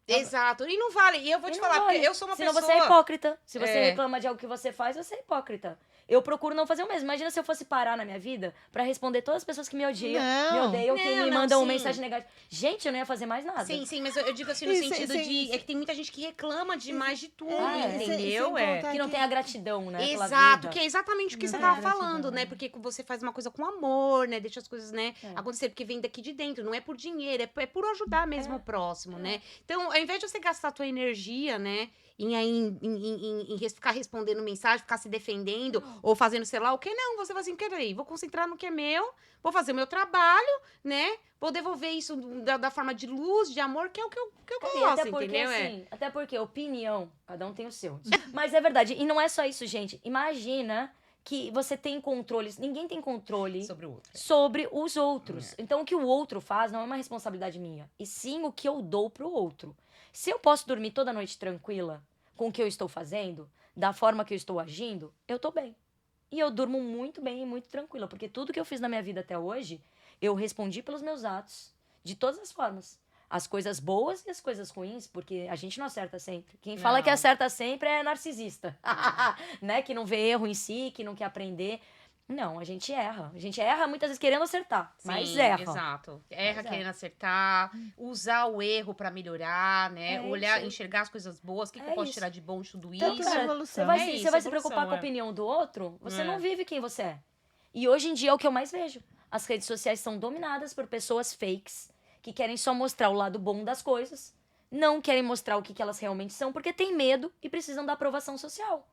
Exato. E não vale. E eu vou te falar, porque eu sou uma Senão pessoa. você é hipócrita. Se você É. reclama de algo que você faz, você é hipócrita. Eu procuro não fazer o mesmo. Imagina se eu fosse parar na minha vida pra responder todas as pessoas que me odiam, me Não. odeiam, que Não, me não, mandam sim. mensagem negativa. Gente, eu não ia fazer mais nada. Sim, mas eu digo assim no Isso, sentido sim, de. sim. É que tem muita gente que reclama demais de tudo, É. entendeu? Sem contar Que não tem a gratidão, né? pela Exato, vida. que é exatamente o que Não você tem tava gratidão, falando, né? né? Porque você faz uma coisa com amor, né? Deixa as coisas, né, É. acontecer, porque vem daqui de dentro, não é por dinheiro, é por ajudar mesmo É. o próximo, É. né? Então, ao invés de você gastar a tua energia, né, em ficar respondendo mensagem, ficar se defendendo, ou fazendo sei lá o que, não, você vai assim, peraí, vou concentrar no que é meu, vou fazer o meu trabalho, né? Vou devolver isso da forma de luz, de amor, que é o que eu E gosto, até porque, entendeu? assim, até porque opinião, cada um tem o seu. Mas é verdade. E não é só isso, gente. Imagina que você tem controles. Ninguém tem controle Sobre o outro. sobre os outros. Então, o que o outro faz não é uma responsabilidade minha. E sim o que eu dou pro outro. Se eu posso dormir toda noite tranquila com o que eu estou fazendo, da forma que eu estou agindo, eu tô bem. E eu durmo muito bem e muito tranquila. Porque tudo que eu fiz na minha vida até hoje, eu respondi pelos meus atos. De todas as formas. As coisas boas e as coisas ruins, porque a gente não acerta sempre. Quem fala que Não. acerta sempre é narcisista. Né? Que não vê erro em si, que não quer aprender. Não, a gente erra. A gente erra muitas vezes querendo acertar, mas Sim, erra. Exato. Erra Mas querendo acertar, usar o erro pra melhorar, né? É Olhar, isso. enxergar as coisas boas, o que, que É eu posso isso. tirar de bom de tudo Tanto, isso. é cara, evolução. você vai, É se, isso, você vai se evolução, preocupar com a é. opinião do outro, você É. não vive quem você é. E hoje em dia é o que eu mais vejo. As redes sociais são dominadas por pessoas fakes, que querem só mostrar o lado bom das coisas, não querem mostrar o que elas realmente são, porque tem medo e precisam da aprovação social.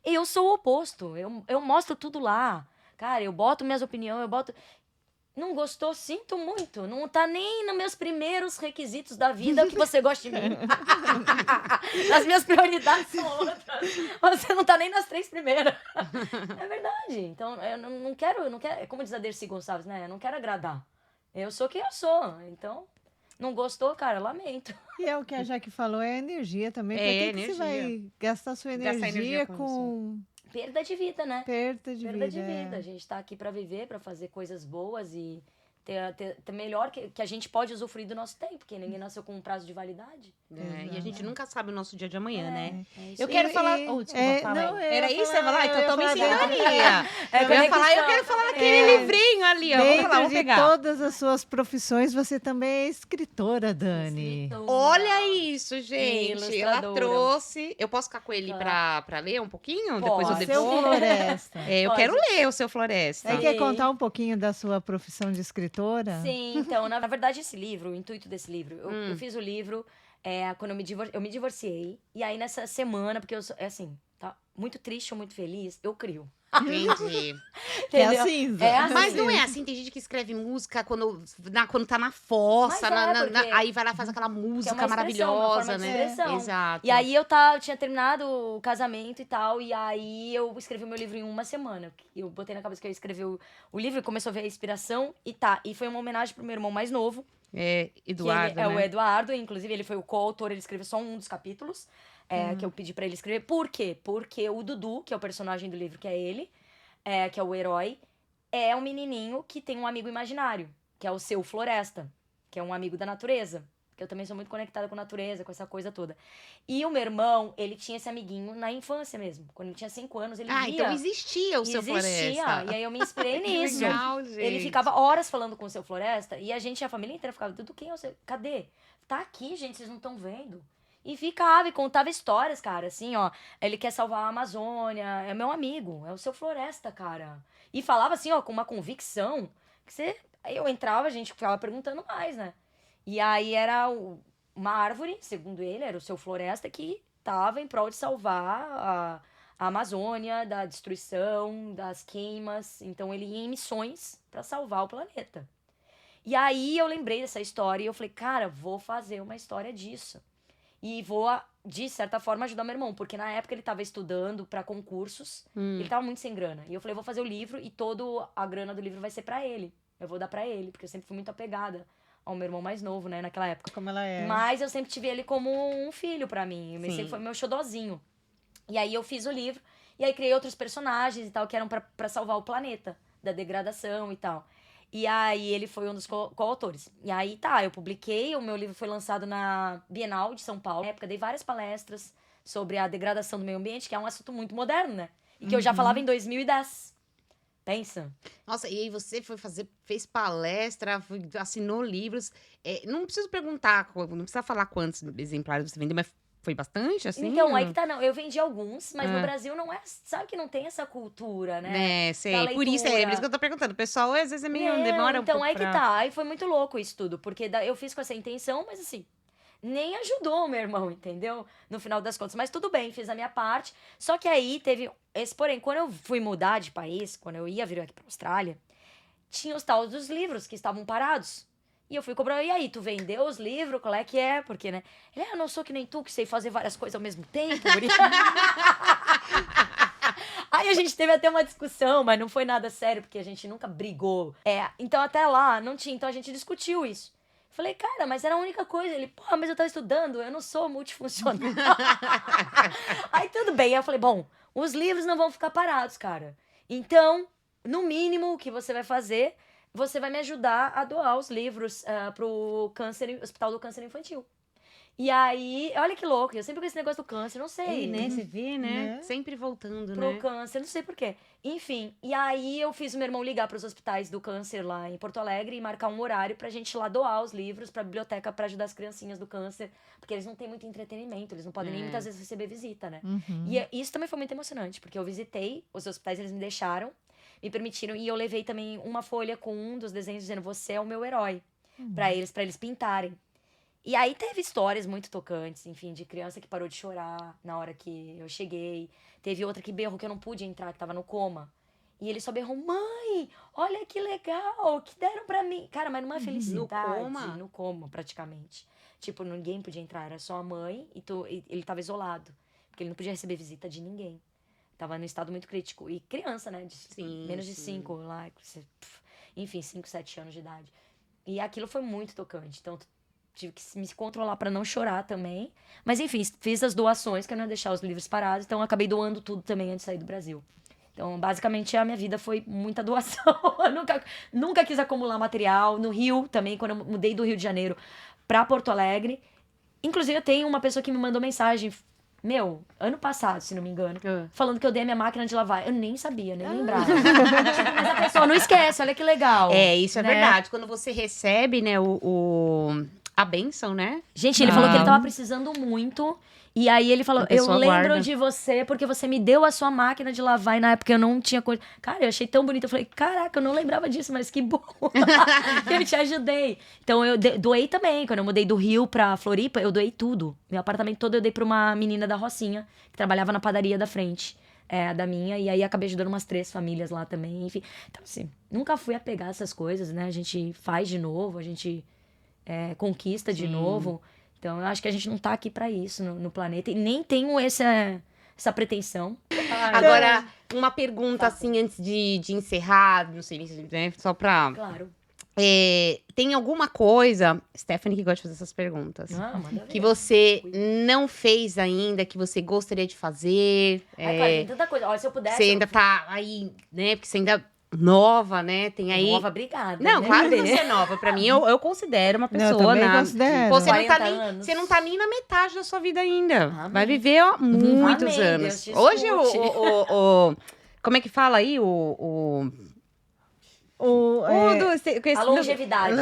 Eu sou o oposto, eu mostro tudo lá. Cara, eu boto minhas opiniões, eu boto... Não gostou? Sinto muito. Não tá nem nos meus primeiros requisitos da vida que você goste de mim. As minhas prioridades são outras. Você não tá nem nas 3 primeiras. É verdade. Então, eu não quero... Como diz a Dercy Gonçalves, né? Eu não quero agradar. Eu sou quem eu sou. Então, não gostou, cara? Lamento. E é o que a Jaque falou, é energia também. Pra É, que você energia. vai gastar sua Gastar energia energia com com Perda de vida, né? perda de Perda vida? de vida. A gente tá aqui pra viver, pra fazer coisas boas e ter melhor que a gente pode usufruir do nosso tempo, porque ninguém nasceu com um prazo de validade. É, e a gente nunca sabe o nosso dia de amanhã, né? É isso Eu aí. quero E- falar. e- Oh, desculpa, fala não, aí. eu Era ia isso? Você ia falar? falar, Então eu ia tamo em falar sintonia. É Eu ia falar, eu conexão, quero falar tá aquele vendo? livrinho ali, ó. Vamos Dentro lá, vamos de pegar. todas as suas profissões, você também é escritora, Dani. Olha isso, gente. Ela Ilustradora. trouxe. Eu posso ficar com ele pra ler um pouquinho? Depois eu Pode. Seu devolvo. Floresta. Eu Pode. quero ler o seu Floresta. Aí quer Sim. contar um pouquinho da sua profissão de escritora? Sim, então, na verdade, esse livro, o intuito desse livro, eu fiz o livro quando eu me divorciei. E aí, nessa semana, porque é assim, tá muito triste ou muito feliz, eu crio. Entendi. É Entendeu? a cinza. É assim. Mas não é assim, tem gente que escreve música quando tá na fossa, Mas porque- aí vai lá e faz aquela Que é música uma expressão, uma maravilhosa, forma de né? expressão. Exato. E aí eu tinha terminado o casamento e tal, e aí eu escrevi o meu livro em uma semana. Eu botei na cabeça que eu ia escrever o livro, e começou a ver a inspiração, e foi uma homenagem pro meu irmão mais novo, É, que Eduardo, ele é né? o Eduardo, inclusive ele foi o coautor, ele escreveu só um dos capítulos, que eu pedi pra ele escrever. Por quê? Porque o Dudu, que é o personagem do livro, que é ele, que é o herói, é um menininho que tem um amigo imaginário, que é o Seu Floresta, que é um amigo da natureza. Que eu também sou muito conectada com a natureza, com essa coisa toda. E o meu irmão, ele tinha esse amiguinho na infância mesmo. Quando ele tinha 5 anos, ele via. Então existia o Seu Floresta. E aí eu me inspirei Que nisso. legal, gente. Ele ficava horas falando com o Seu Floresta e a família inteira ficava, Dudu, quem é o Seu? Cadê? Tá aqui, gente, vocês não estão vendo? E ficava e contava histórias, cara, assim, ó. Ele quer salvar a Amazônia, é meu amigo, é o Seu Floresta, cara. E falava assim, ó, com uma convicção que você... Aí eu entrava, a gente ficava perguntando mais, né? E aí era uma árvore, segundo ele, era o Seu Floresta, que tava em prol de salvar a Amazônia da destruição, das queimas. Então ele ia em missões para salvar o planeta. E aí eu lembrei dessa história e eu falei, cara, vou fazer uma história disso. E vou, de certa forma, ajudar meu irmão, porque na época ele tava estudando para concursos, ele tava muito sem grana. E eu falei, vou fazer o livro e toda a grana do livro vai ser para ele. Eu vou dar para ele, porque eu sempre fui muito apegada ao meu irmão mais novo, né, naquela época. Como ela é. Mas eu sempre tive ele como um filho pra mim. Ele Sim. sempre foi meu xodozinho. E aí eu fiz o livro, e aí criei outros personagens e tal, que eram pra salvar o planeta da degradação e tal. E aí ele foi um dos coautores. E aí eu publiquei, o meu livro foi lançado na Bienal de São Paulo. Na época dei várias palestras sobre a degradação do meio ambiente, que é um assunto muito moderno, né? E que eu já falava em 2010. Pensa. Nossa, e aí você fez palestra, assinou livros. Não preciso perguntar, não precisa falar quantos exemplares você vendeu, mas foi bastante, assim? Então, aí que tá, não. Eu vendi alguns, mas no Brasil não é. Sabe que não tem essa cultura, né? Sei. Da Por isso leitura. que eu tô perguntando. O pessoal, às vezes, Não, demora um então, pouco aí que pra... tá. Aí foi muito louco isso tudo, porque eu fiz com essa intenção, mas assim, nem ajudou o meu irmão, entendeu? No final das contas. Mas tudo bem, fiz a minha parte. Só que aí teve esse porém. Quando eu fui mudar de país, quando eu ia vir aqui pra Austrália, tinha os tais dos livros que estavam parados. E eu fui cobrar, e aí, tu vendeu os livros? Qual é que é? Porque, né? Ele, eu não sou que nem tu, que sei fazer várias coisas ao mesmo tempo. Aí a gente teve até uma discussão, mas não foi nada sério, porque a gente nunca brigou. Então até lá não tinha, então a gente discutiu isso. Falei, cara, mas era a única coisa. Ele, porra, mas eu tava estudando, eu não sou multifuncional. Aí tudo bem, aí eu falei, bom, os livros não vão ficar parados, cara. Então, no mínimo, o que você vai fazer, você vai me ajudar a doar os livros pro Hospital do Câncer Infantil. E aí, olha que louco, eu sempre com esse negócio do câncer, não sei. né? Você vê, né? Né? Sempre voltando, Pro né? câncer, não sei porquê. Enfim, e aí eu fiz o meu irmão ligar pros hospitais do câncer lá em Porto Alegre e marcar um horário pra gente ir lá doar os livros pra biblioteca pra ajudar as criancinhas do câncer, porque eles não têm muito entretenimento, eles não podem nem muitas vezes receber visita, né? E isso também foi muito emocionante, porque eu visitei os hospitais, eles me deixaram, me permitiram, e eu levei também uma folha com um dos desenhos dizendo, você é o meu herói, pra eles pintarem. E aí teve histórias muito tocantes, enfim, de criança que parou de chorar na hora que eu cheguei. Teve outra que berrou que eu não pude entrar, que tava no coma. E ele só berrou, mãe, olha que legal, que deram pra mim. Cara, mas numa felicidade. coma? No coma, praticamente. Tipo, ninguém podia entrar, era só a mãe e ele tava isolado. Porque ele não podia receber visita de ninguém. Tava num estado muito crítico. E criança, né? Menos de 5 lá. Enfim, 5, 7 anos de idade. E aquilo foi muito tocante. Então, tive que me controlar pra não chorar também. Mas enfim, fiz as doações, que eu não ia deixar os livros parados. Então eu acabei doando tudo também antes de sair do Brasil. Então, basicamente, a minha vida foi muita doação. Eu nunca quis acumular material. No Rio também, quando eu mudei do Rio de Janeiro pra Porto Alegre. Inclusive, eu tenho uma pessoa que me mandou mensagem, ano passado, se não me engano, falando que eu dei a minha máquina de lavar. Eu nem sabia, nem lembrava. Mas a pessoa não esquece, olha que legal. Isso é né? verdade. Quando você recebe, né, a bênção, né? Gente, ele falou que ele tava precisando muito. E aí ele falou, A eu pessoa lembro guarda. de você porque você me deu a sua máquina de lavar e na época eu não tinha coisa. Cara, eu achei tão bonito. Eu falei, caraca, eu não lembrava disso, mas que bom. Eu te ajudei. Então eu doei também. Quando eu mudei do Rio pra Floripa, eu doei tudo. Meu apartamento todo eu dei pra uma menina da Rocinha, que trabalhava na padaria da frente. da minha, e aí acabei ajudando umas 3 famílias lá também, enfim. Então, assim, nunca fui a pegar essas coisas, né? A gente faz de novo, a gente conquista de novo. Então, eu acho que a gente não tá aqui pra isso no planeta, e nem tenho essa pretensão. Agora, uma pergunta, assim, antes de encerrar, não sei, né? Só pra... Claro. Tem alguma coisa, Stephanie que gosta de fazer essas perguntas, Manda ver. que você não fez ainda, que você gostaria de fazer? Ai, cara, tem tanta coisa. Olha, se eu pudesse... Você ainda tá aí, né? Porque você ainda nova, né? Tem aí... Nova, obrigada. Não, né, claro que bebê? você é nova. Pra mim, eu considero uma Não, pessoa, eu também né? considero. Pô, você não, 40 tá nem, anos. você não tá nem na metade da sua vida ainda. Amém. Vai viver ó, muitos Amém, anos. Deus te Hoje, escute. como é que fala aí? A longevidade.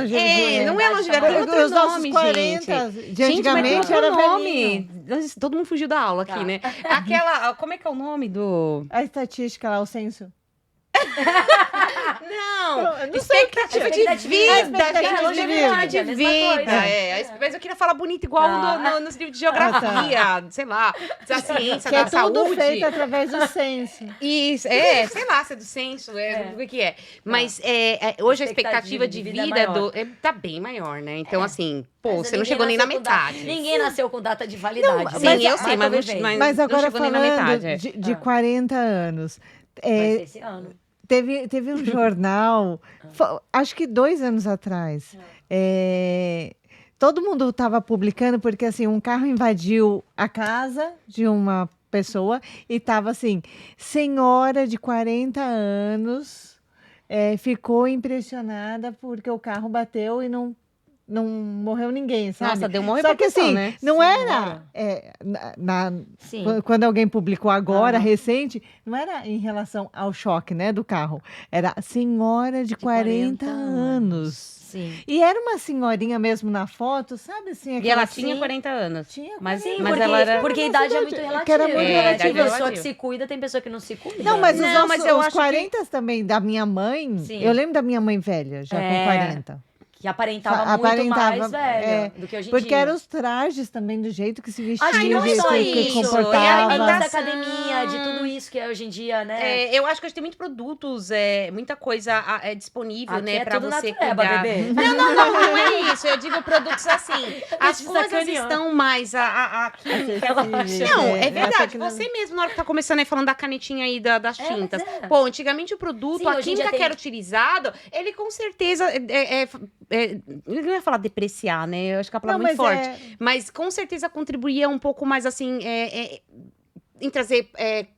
Não é longevidade, tem outro Os nossos nome, 40 gente. de antigamente mas tem era outro nome. velhinho. Todo mundo fugiu da aula aqui, Tá. né? Aquela, como é que é o nome do... A estatística lá, o censo. Não, Não sei expectativa de expectativa de vida, vida. gente, É, longevidade, de é a mesma vida. coisa. Mas eu queria falar bonito igual nos livros de geografia, sei lá, da ciência, Que da é tudo saúde. feito através do censo. Isso, sei lá, se é do censo, o que é. Mas hoje a expectativa de vida tá bem maior, né? Então, assim, pô, Mas você não ninguém chegou nem na nasceu com data- metade. Ninguém nasceu com data de validade. Sim, eu sei, mas Mas não agora chegou nem na falando metade. de 40 anos. Vai ser esse ano. Teve um jornal, acho que 2 anos atrás. Todo mundo estava publicando, porque assim, um carro invadiu a casa de uma pessoa e estava assim, senhora de 40 anos ficou impressionada porque o carro bateu e não morreu ninguém, sabe? Nossa, deu uma Só que repercussão, assim, né? não era... Sim. Quando alguém publicou agora, Aham. recente, não era em relação ao choque, né, do carro. Era senhora de 40 anos. Sim. E era uma senhorinha mesmo na foto, sabe assim? E ela aquela tinha 40 anos. Tinha Mas, Sim, mas porque, ela era... porque a idade é muito relativa. que era muito né? relativa. Tem pessoa Relativa. que se cuida, tem pessoa que não se cuida. Não, mas Não, os, mas eu os acho que- 40 também da minha mãe, Sim. eu lembro da minha mãe velha, já com 40. Que aparentava muito Aparentava, mais velha do que hoje em Porque dia. eram os trajes também, do jeito que se vestia, Acho que não do jeito só que isso. comportava. E a Ainda- da academia, de tudo isso que é hoje em dia, né? Eu acho que hoje tem muitos produtos, muita coisa disponível, Aqui né, é pra tudo você natureba, cuidar. bebê. Não é isso. Eu digo produtos assim. As te coisas sacaneando. estão mais aqui. Acessíveis, Não, é essa verdade. que não- Você mesmo, na hora que tá começando aí falando da canetinha aí das mas tintas. é. Pô, antigamente o produto, Sim, a hoje em dia tinta que tem- era utilizado, ele com certeza. Eu não ia falar depreciar, né? Eu acho que é a palavra muito forte. Mas com certeza contribuía um pouco mais assim. Em trazer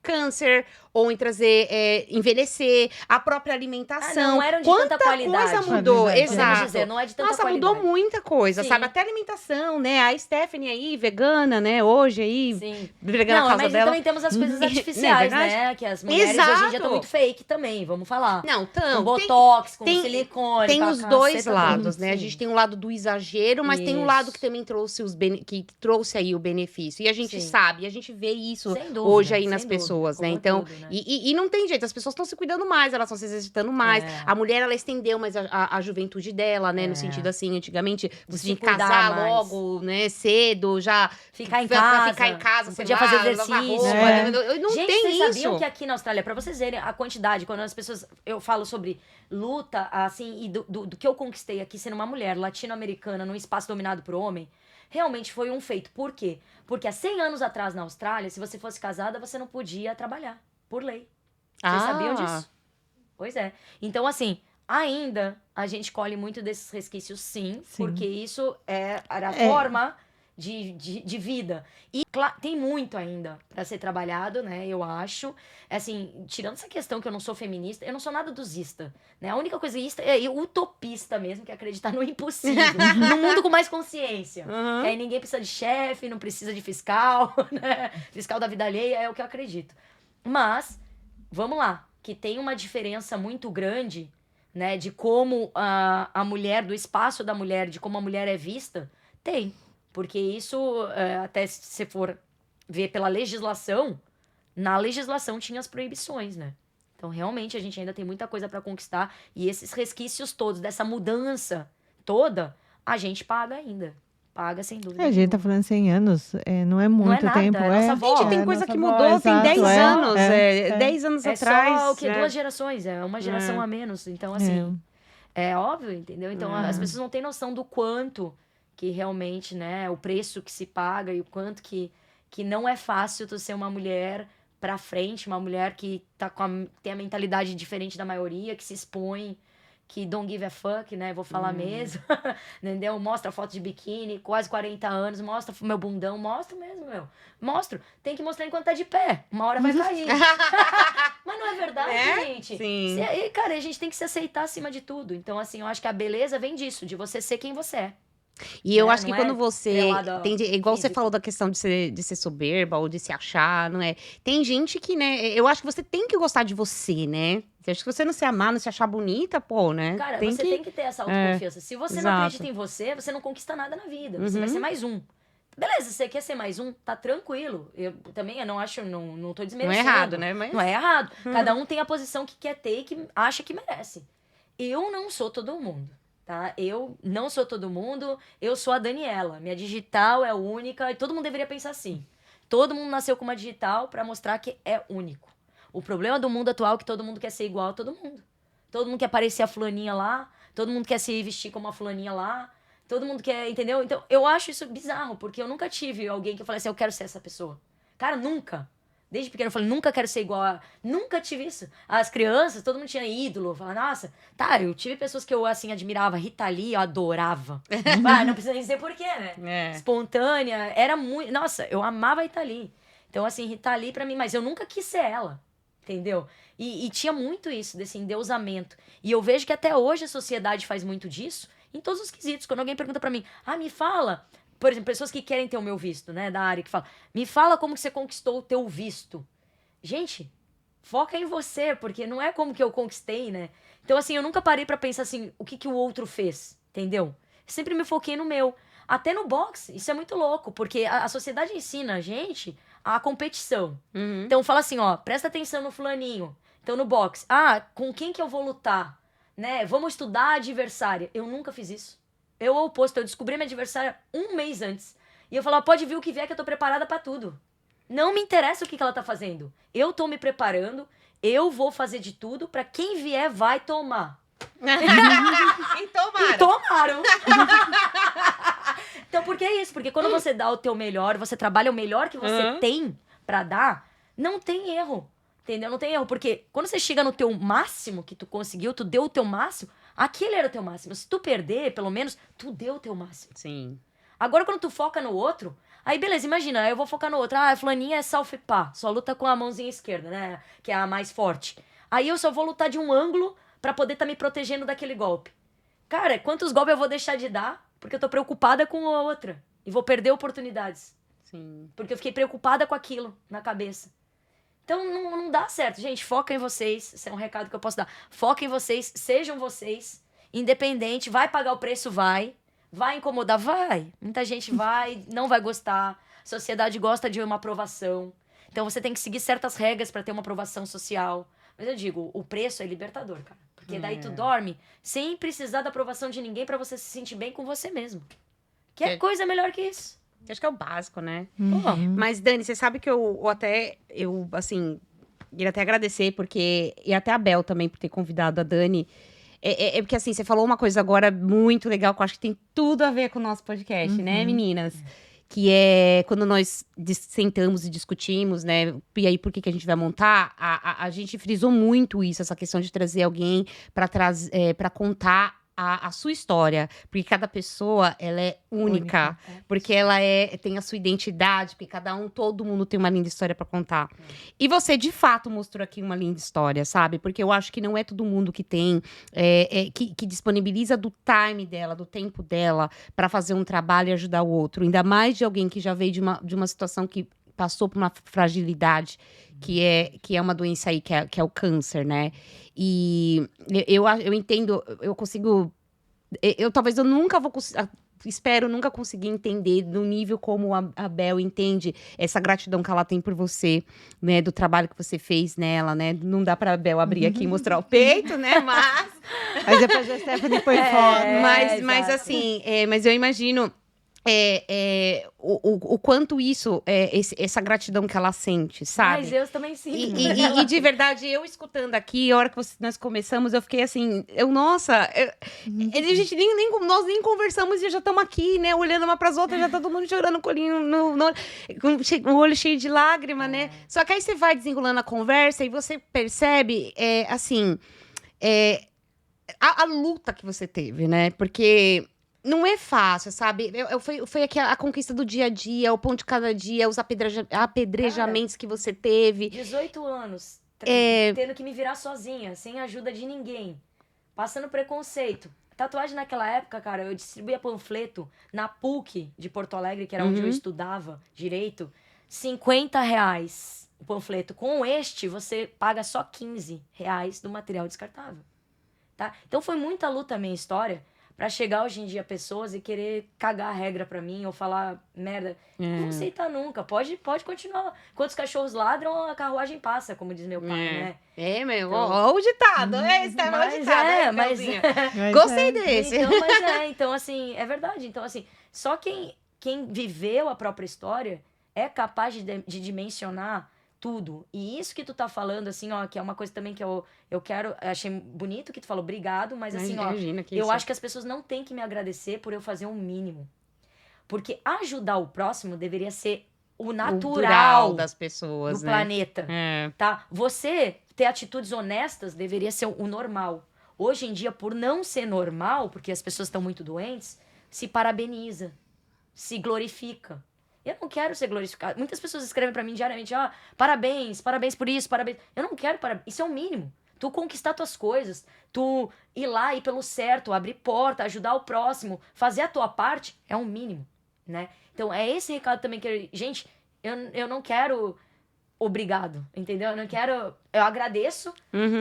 câncer, ou em trazer envelhecer, a própria alimentação. não eram de Quanta tanta qualidade. coisa mudou, Qualidade. Podemos exato. dizer, não é de tanta Nossa, qualidade. mudou muita coisa, Sim. sabe? Até alimentação, né? A Stephanie aí, vegana, né? Hoje aí, Sim. vegana na Não, casa mas dela. também temos as coisas Não é artificiais, verdade? né? Que as mulheres hoje em dia Exato. estão muito fake também, vamos falar. Não, Com então, botox, com tem- silicone. tem com a os dois caceta lados, toda. né? A Sim. gente tem um lado do exagero, mas tem um Isso. lado que também trouxe que trouxe aí o benefício. E a gente Sim. sabe, a gente vê isso Sem dúvida, hoje aí sem nas dúvida, pessoas, né? como Então, tudo, né? e não tem jeito, as pessoas estão se cuidando mais, elas estão se exercitando mais. É. A mulher, ela estendeu mais a juventude dela, né? É. No sentido assim, antigamente você se tinha que cuidar casar mais. logo, né? Cedo, já. Ficar em pra casa. ficar em casa, não sei podia lá, fazer lavar exercício. roupa, É. Não Gente, tem vocês isso. sabiam que aqui na Austrália, pra vocês verem a quantidade, quando as pessoas, eu falo sobre luta, assim, e do que eu conquistei aqui sendo uma mulher latino-americana num espaço dominado por homem, realmente foi um feito. Por quê? Porque há 100 anos atrás na Austrália, se você fosse casada, você não podia trabalhar, por lei. Vocês sabiam disso? Pois é. Então, assim, ainda a gente colhe muito desses resquícios, sim. Porque isso era a forma de vida. E tem muito ainda pra ser trabalhado, né? Eu acho. Assim, tirando essa questão que eu não sou feminista, eu não sou nada dosista, né? A única coisa é utopista mesmo, que é acreditar no impossível. Num mundo com mais consciência. Uhum. Que aí ninguém precisa de chefe, não precisa de fiscal, né? Fiscal da vida alheia é o que eu acredito. Mas, vamos lá, que tem uma diferença muito grande, né? De como a mulher, do espaço da mulher, de como a mulher é vista, tem. Porque isso, até se você for ver pela legislação, na legislação tinha as proibições, né? Então, realmente, a gente ainda tem muita coisa para conquistar. E esses resquícios todos, dessa mudança toda, a gente paga ainda. paga sem dúvida. A gente tá falando 100 anos, não é muito nada, tempo. é nossa avó. Gente, tem coisa nossa que avó, mudou, tem exato, 10 anos. 10 anos É atrás. só o quê? né? 2 gerações, é uma geração a menos. Então, assim, é óbvio, entendeu? Então, as pessoas não têm noção do quanto que realmente, né, o preço que se paga e o quanto que não é fácil tu ser uma mulher pra frente, uma mulher que tem a mentalidade diferente da maioria, que se expõe, que don't give a fuck, né? Vou falar mesmo, entendeu? Mostra foto de biquíni, quase 40 anos, mostra meu bundão, mostro mesmo, meu. Mostro. Tem que mostrar enquanto tá de pé. Uma hora vai cair. Mas não é verdade, gente? Sim. Cara, a gente tem que se aceitar acima de tudo. Então, assim, eu acho que a beleza vem disso, de você ser quem você é. E eu Né? acho que Não quando é você. atrelado ao Igual você físico. falou da questão de ser soberba ou de se achar, não é? Tem gente que, né? Eu acho que você tem que gostar de você, né? Eu acho que você não se amar, não se achar bonita, pô, né? Cara, você tem que ter essa autoconfiança. Se você não exato. acredita em você não conquista nada na vida. Você vai Uhum. ser mais um. Beleza, você quer ser mais um, tá tranquilo. Eu também não acho, não tô Não desmerecendo. é errado, né? Mas... Não é errado. Cada um tem a posição que quer ter e que acha que merece. Eu não sou todo mundo, tá? Eu não sou todo mundo, eu sou a Daniela. Minha digital é única e todo mundo deveria pensar assim. Todo mundo nasceu com uma digital pra mostrar que é único. O problema do mundo atual é que todo mundo quer ser igual a todo mundo. Todo mundo quer parecer a fulaninha lá, todo mundo quer se vestir como a fulaninha lá, todo mundo quer, entendeu? Então, eu acho isso bizarro, porque eu nunca tive alguém que eu falei assim, eu quero ser essa pessoa. Cara, nunca. Desde pequeno eu falei, nunca quero ser igual a... Nunca tive isso. As crianças, todo mundo tinha ídolo. Falava, nossa, tá, eu tive pessoas que eu, assim, admirava. Rita Lee, eu adorava. Não precisa nem dizer porquê, né? Espontânea, era muito... Nossa, eu amava a Rita Lee. Então, assim, Rita Lee pra mim... Mas eu nunca quis ser ela, entendeu? E tinha muito isso, desse endeusamento. E eu vejo que até hoje a sociedade faz muito disso, em todos os quesitos. Quando alguém pergunta pra mim, me fala... Por exemplo, pessoas que querem ter o meu visto, né, da área, que falam, me fala como que você conquistou o teu visto. Gente, foca em você, porque não é como que eu conquistei, né? Então, assim, eu nunca parei pra pensar assim, o que o outro fez, entendeu? Sempre me foquei no meu. Até no boxe, isso é muito louco, porque a sociedade ensina a gente a competição. Uhum. Então, fala assim, ó, presta atenção no fulaninho. Então, no boxe, com quem que eu vou lutar? Né? Vamos estudar a adversária. Eu nunca fiz isso. Eu, ao oposto, eu descobri minha adversária 1 mês antes. E eu falava, pode vir o que vier que eu tô preparada pra tudo. Não me interessa o que ela tá fazendo. Eu tô me preparando, eu vou fazer de tudo pra quem vier vai tomar. E tomaram. E tomaram. Então, por que isso? Porque quando você dá o teu melhor, você trabalha o melhor que você tem pra dar, não tem erro. Entendeu? Não tem erro. Porque quando você chega no teu máximo que tu conseguiu, tu deu o teu máximo, aquele era o teu máximo. Se tu perder, pelo menos, tu deu o teu máximo. Sim. Agora, quando tu foca no outro, aí beleza, imagina, eu vou focar no outro. A fulaninha é Southpaw, só luta com a mãozinha esquerda, né? Que é a mais forte. Aí eu só vou lutar de um ângulo pra poder tá me protegendo daquele golpe. Cara, quantos golpes eu vou deixar de dar? Porque eu tô preocupada com a outra. E vou perder oportunidades. Sim. Porque eu fiquei preocupada com aquilo na cabeça. Então, não dá certo. Gente, foca em vocês. Esse é um recado que eu posso dar. Foca em vocês, sejam vocês. Independente, vai pagar o preço, vai. Vai incomodar, vai. Muita gente vai, não vai gostar. A sociedade gosta de uma aprovação. Então, você tem que seguir certas regras para ter uma aprovação social. Mas eu digo, o preço é libertador, cara. Porque daí tu dorme sem precisar da aprovação de ninguém para você se sentir bem com você mesmo. Que coisa melhor que isso? Acho que é o básico, né? Mas, Dani, você sabe que eu assim, queria até agradecer, porque... E até a Bel também, por ter convidado a Dani. É porque, assim, você falou uma coisa agora muito legal, que eu acho que tem tudo a ver com o nosso podcast, né, meninas? Que é quando nós sentamos e discutimos, né? E aí, por que a gente vai montar? A gente frisou muito isso, essa questão de trazer alguém para contar a sua história, porque cada pessoa, ela é única, porque ela tem a sua identidade, porque todo mundo tem uma linda história pra contar. E você, de fato, mostrou aqui uma linda história, sabe? Porque eu acho que não é todo mundo que tem, que disponibiliza do time dela, do tempo dela, pra fazer um trabalho e ajudar o outro. Ainda mais de alguém que já veio de uma situação que passou por uma fragilidade, que é uma doença aí, que é o câncer, né? E eu entendo, eu consigo... Talvez eu nunca vou conseguir... Espero nunca conseguir entender no nível como a Bel entende essa gratidão que ela tem por você, né? Do trabalho que você fez nela, né? Não dá pra Bel abrir aqui e mostrar o peito, né? Mas depois a Stephanie põe foto. Mas assim, mas eu imagino... o quanto isso, essa gratidão que ela sente, sabe? Mas eu também sinto. E de verdade, eu escutando aqui, a hora que nós começamos, eu fiquei assim, a gente nós nem conversamos e já estamos aqui, né? Olhando uma para as outras, já tá todo mundo chorando com o olhinho com o olho cheio de lágrima, né? Só que aí você vai desenrolando a conversa e você percebe, a luta que você teve, né? Porque não é fácil, sabe? Foi aqui a conquista do dia a dia, o pão de cada dia, os apedrejamentos que você teve. 18 anos, tendo que me virar sozinha, sem ajuda de ninguém, passando preconceito. Tatuagem naquela época, cara, eu distribuía panfleto na PUC de Porto Alegre, que era onde eu estudava direito, R$50 o panfleto. Com este, você paga só R$15 do material descartável. Tá? Então foi muita luta a minha história pra chegar hoje em dia pessoas e querer cagar a regra pra mim ou falar merda. Não vou aceitar nunca. Pode continuar. Quando os cachorros ladram, a carruagem passa, como diz meu pai, né? Meu, ó o ditado. Mas Gostei desse. Então, assim, é verdade. Então, assim, só quem viveu a própria história é capaz de dimensionar tudo. E isso que tu tá falando, assim, ó, que é uma coisa também que eu quero... Achei bonito que tu falou, obrigado, mas assim, ó, eu acho que as pessoas não têm que me agradecer por eu fazer um mínimo. Porque ajudar o próximo deveria ser o natural das pessoas, do planeta, tá? Você ter atitudes honestas deveria ser o normal. Hoje em dia, por não ser normal, porque as pessoas estão muito doentes, se parabeniza, se glorifica. Eu não quero ser glorificado. Muitas pessoas escrevem pra mim diariamente, parabéns por isso, parabéns. Eu não quero parabéns. Isso é o mínimo. Tu conquistar tuas coisas, tu ir lá, ir pelo certo, abrir porta, ajudar o próximo, fazer a tua parte, é o mínimo, né? Então, é esse recado também que... Gente, eu não quero obrigado, entendeu? Eu não quero... Eu agradeço,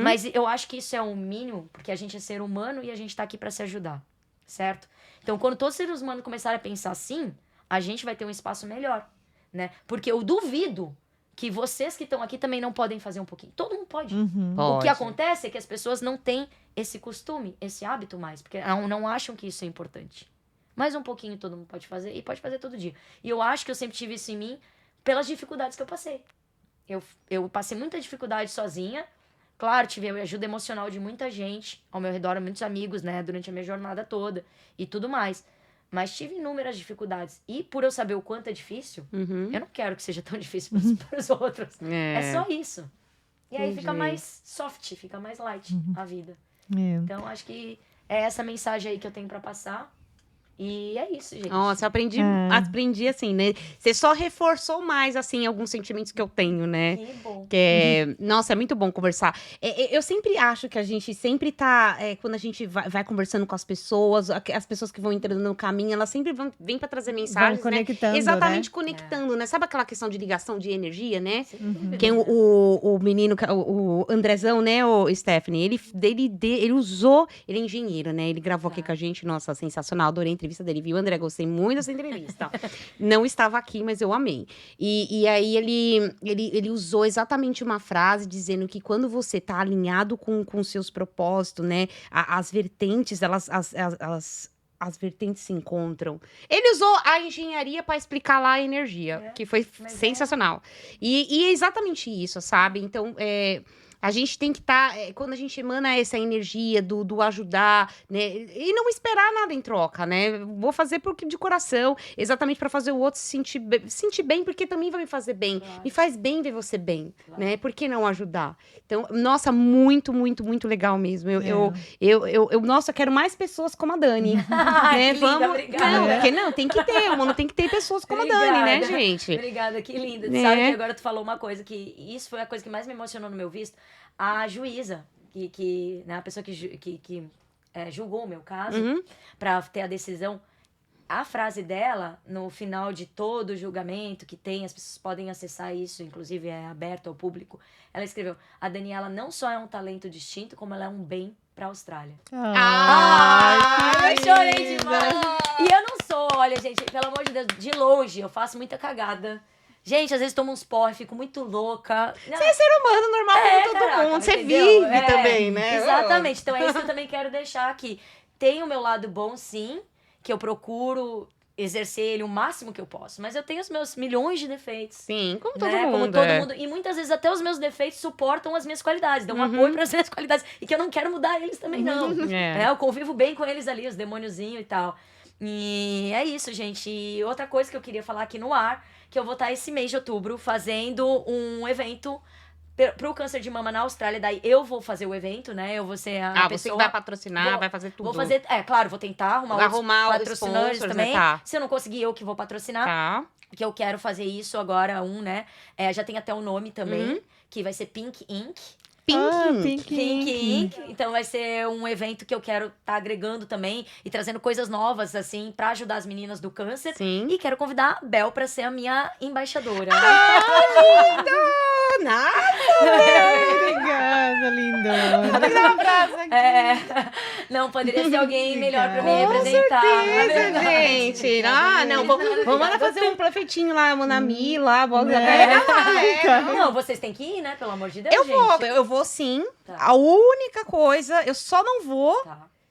mas eu acho que isso é o mínimo, porque a gente é ser humano e a gente tá aqui pra se ajudar, certo? Então, quando todos os seres humanos começarem a pensar assim, a gente vai ter um espaço melhor, né? Porque eu duvido que vocês que estão aqui também não podem fazer um pouquinho. Todo mundo pode. O que acontece é que as pessoas não têm esse costume, esse hábito mais, porque não acham que isso é importante. Mas um pouquinho todo mundo pode fazer, e pode fazer todo dia. E eu acho que eu sempre tive isso em mim pelas dificuldades que eu passei. Eu passei muita dificuldade sozinha. Claro, tive a ajuda emocional de muita gente ao meu redor, muitos amigos, né, durante a minha jornada toda e tudo mais. Mas tive inúmeras dificuldades. E por eu saber o quanto é difícil, eu não quero que seja tão difícil para os outros. É só isso. E aí fica mais soft, fica mais light a vida. Então, acho que é essa mensagem aí que eu tenho para passar. E é isso, gente. Nossa, eu aprendi assim, né? Você só reforçou mais, assim, alguns sentimentos que eu tenho, né? Que bom. Nossa, é muito bom conversar. Eu sempre acho que a gente sempre tá... quando a gente vai conversando com as pessoas que vão entrando no caminho, elas sempre vêm pra trazer mensagens, vão conectando, né? Exatamente, né? conectando, né? Sabe aquela questão de ligação de energia, né? Quem o menino, o Andrezão, né, o Stephanie, ele usou... Ele é engenheiro, né? Ele gravou aqui com a gente. Nossa, sensacional. Adorei a entrevista dele, viu, André? Gostei muito dessa entrevista. Não estava aqui, mas eu amei. E aí ele usou exatamente uma frase dizendo que quando você tá alinhado com seus propósitos, né? As vertentes, as vertentes se encontram. Ele usou a engenharia para explicar lá a energia, que foi sensacional. E é exatamente isso, sabe? Então, a gente tem que estar, quando a gente emana essa energia do ajudar, né? E não esperar nada em troca, né? Vou fazer de coração, exatamente para fazer o outro se sentir bem, porque também vai me fazer bem. Claro. Me faz bem ver você bem, né? Por que não ajudar? Então, nossa, muito, muito, muito legal mesmo. Nossa, eu quero mais pessoas como a Dani. Né? Linda, obrigada. Não, porque não, tem que ter, o mundo tem que ter pessoas como a Dani, né, gente? Obrigada, que linda. Sabe que agora tu falou uma coisa, que isso foi a coisa que mais me emocionou no meu visto. A juíza, né, a pessoa que julgou o meu caso, para ter a decisão, a frase dela, no final de todo o julgamento que tem, as pessoas podem acessar isso, inclusive é aberto ao público, ela escreveu: a Daniela não só é um talento distinto, como ela é um bem para a Austrália. Eu chorei demais! E eu não sou, olha, gente, pelo amor de Deus, de longe, eu faço muita cagada. Gente, às vezes tomo uns porre, fico muito louca. Você é ser humano normal como todo mundo. Você vive também, né? Exatamente. Então é isso que eu também quero deixar aqui. Tem o meu lado bom, sim, que eu procuro exercer ele o máximo que eu posso. Mas eu tenho os meus milhões de defeitos. Sim, como todo né? mundo. Como todo mundo. E muitas vezes até os meus defeitos suportam as minhas qualidades, dão apoio para as minhas qualidades. E que eu não quero mudar eles também, não. Eu convivo bem com eles ali, os demôniozinhos e tal. E é isso, gente. E outra coisa que eu queria falar aqui no ar, que eu vou estar esse mês de outubro fazendo um evento pro câncer de mama na Austrália. Daí eu vou fazer o evento, né? Eu vou ser a pessoa... você que vai patrocinar, vai fazer tudo. Vou fazer, claro, vou tentar arrumar outros patrocinadores também. Tá. Se eu não conseguir, eu que vou patrocinar. Tá. Que eu quero fazer isso agora, né? Já tem até o nome também, que vai ser Pink Ink. Pink Ink. Então vai ser um evento que eu quero estar agregando também e trazendo coisas novas, assim, pra ajudar as meninas do câncer. Sim. E quero convidar a Bel pra ser a minha embaixadora. Obrigada, lindona. Tem que dar um abraço aqui. Não, poderia ser alguém melhor pra me representar. Com certeza, gente. Não, vamos lá fazer um prefeitinho lá, Monami, lá, bota Não, vocês têm que ir, né? Pelo amor de Deus, eu vou sim. Tá. A única coisa, eu só não vou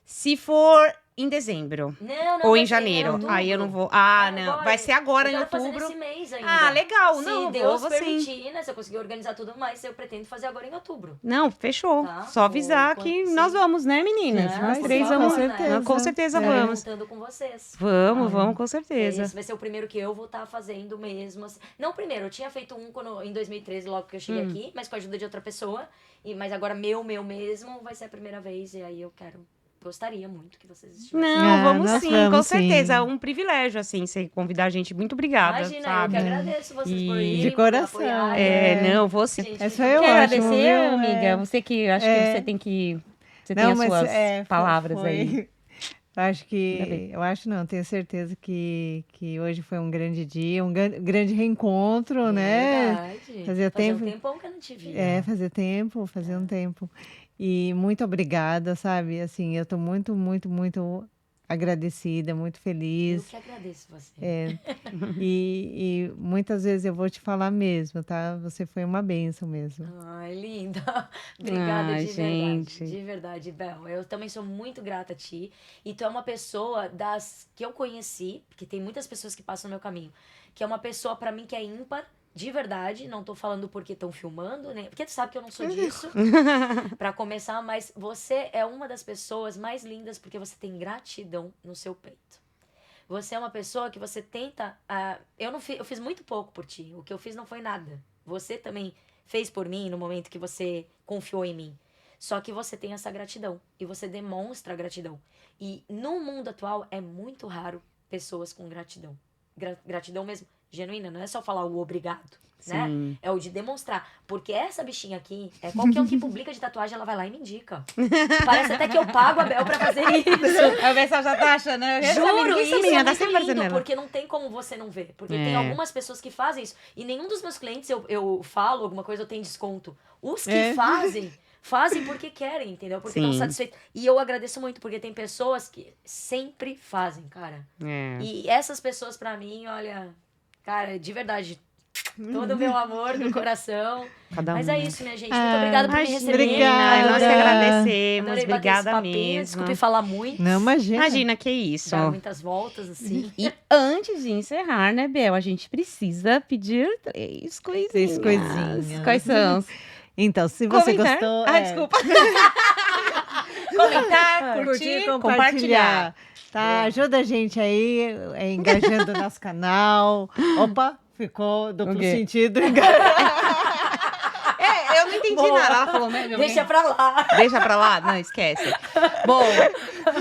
se for em dezembro. Não, ou vai em ser janeiro. outubro. Aí eu não vou. Agora, vai ser agora em eu quero outubro. fazer nesse mês ainda. Ah, legal. Se Não, Deus vou permitir, sim. né? Se eu conseguir organizar tudo mais, eu pretendo fazer agora em outubro. Não, fechou. Tá, Só avisar que nós vamos, né, meninas? Não, Nós por três favor, vamos. né? Com certeza Tô vamos. contando com vocês. Vamos, com certeza. Esse vai ser o primeiro que eu vou estar fazendo mesmo. Assim. Não o primeiro, eu tinha feito um em 2013, logo que eu cheguei aqui, mas com a ajuda de outra pessoa. Mas agora meu mesmo, vai ser a primeira vez. E aí eu gostaria muito que vocês estivessem. Não, vamos nós sim, vamos com certeza. sim. É um privilégio, assim, você convidar a gente. Muito obrigada, Imagina, sabe? eu que agradeço vocês por E- irem, de por coração. apoiarem. Não, você... Gente, É só muito eu Quer acho, agradecer, viu? amiga? Você que acho que você tem que... Você tem as suas palavras aí. Eu acho não, tenho certeza que hoje foi um grande dia, um grande reencontro, né? Verdade. Fazia tempo. um tempão que eu não te via. Fazia um tempo. E muito obrigada, sabe? Assim, eu tô muito, muito, muito agradecida, muito Eu feliz. que agradeço você. E muitas vezes eu vou te falar mesmo, tá? Você foi uma bênção mesmo. Ai, linda. Obrigada Ai, de gente. verdade. De verdade, Bel. Eu também sou muito grata a ti. E tu é uma pessoa das que eu conheci, porque tem muitas pessoas que passam no meu caminho, que é uma pessoa pra mim que é ímpar. De verdade, não tô falando porque estão filmando, né? Porque tu sabe que eu não sou disso, pra começar, mas você é uma das pessoas mais lindas porque você tem gratidão no seu peito. Você é uma pessoa que você tenta... eu fiz muito pouco por ti, o que eu fiz não foi nada. Você também fez por mim no momento que você confiou em mim. Só que você tem essa gratidão e você demonstra gratidão. E no mundo atual é muito raro pessoas com gratidão. Gratidão mesmo, genuína, não é só falar o obrigado, né? Sim. É o de demonstrar. Porque essa bichinha aqui, qualquer um que publica de tatuagem, ela vai lá e me indica. Parece até que eu pago a Bel pra fazer isso. A pessoa já tá achando, né? Juro, isso menina, é tá muito sempre parecendo lindo, ela. porque não tem como você não ver. Porque tem algumas pessoas que fazem isso. E nenhum dos meus clientes, eu falo alguma coisa, eu tenho desconto. Os que fazem porque querem, entendeu? Porque estão Sim. satisfeitos. E eu agradeço muito, porque tem pessoas que sempre fazem, cara. E essas pessoas, pra mim, olha... Cara, de verdade, todo o meu amor do coração. Mas é isso, minha gente. Muito obrigada por me receber. Obrigada. Nós que agradecemos. Adorei bater esse Obrigada papinho. mesmo. Desculpe falar muito. Não, imagina. Imagina, que isso. Dar muitas voltas, assim. E antes de encerrar, né, Bel? A gente precisa pedir 3 coisinhas. 3 coisinhas. Quais são? Então, se você Comentar. gostou... Desculpa. Comentar, curtir, compartilhar. Tá, ajuda a gente aí, engajando o nosso canal. Opa, ficou duplo sentido. Eu não entendi nada. Ela falou, né? Deixa pra lá. Deixa pra lá? Não, esquece. Bom,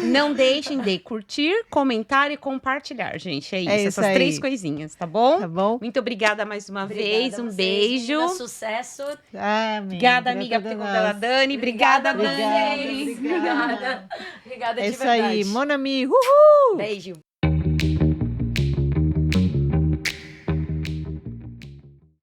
não deixem de curtir, comentar e compartilhar, gente. É isso. isso Essas aí. 3 coisinhas, tá bom? Tá bom? Muito obrigada mais uma Obrigada vez. a Um vocês, beijo. meninas, sucesso. Obrigada, amiga, por ter contado a Dani. Obrigada, Dani. Obrigada. Obrigada É de isso verdade. aí, Mon Ami, uhul! Beijo.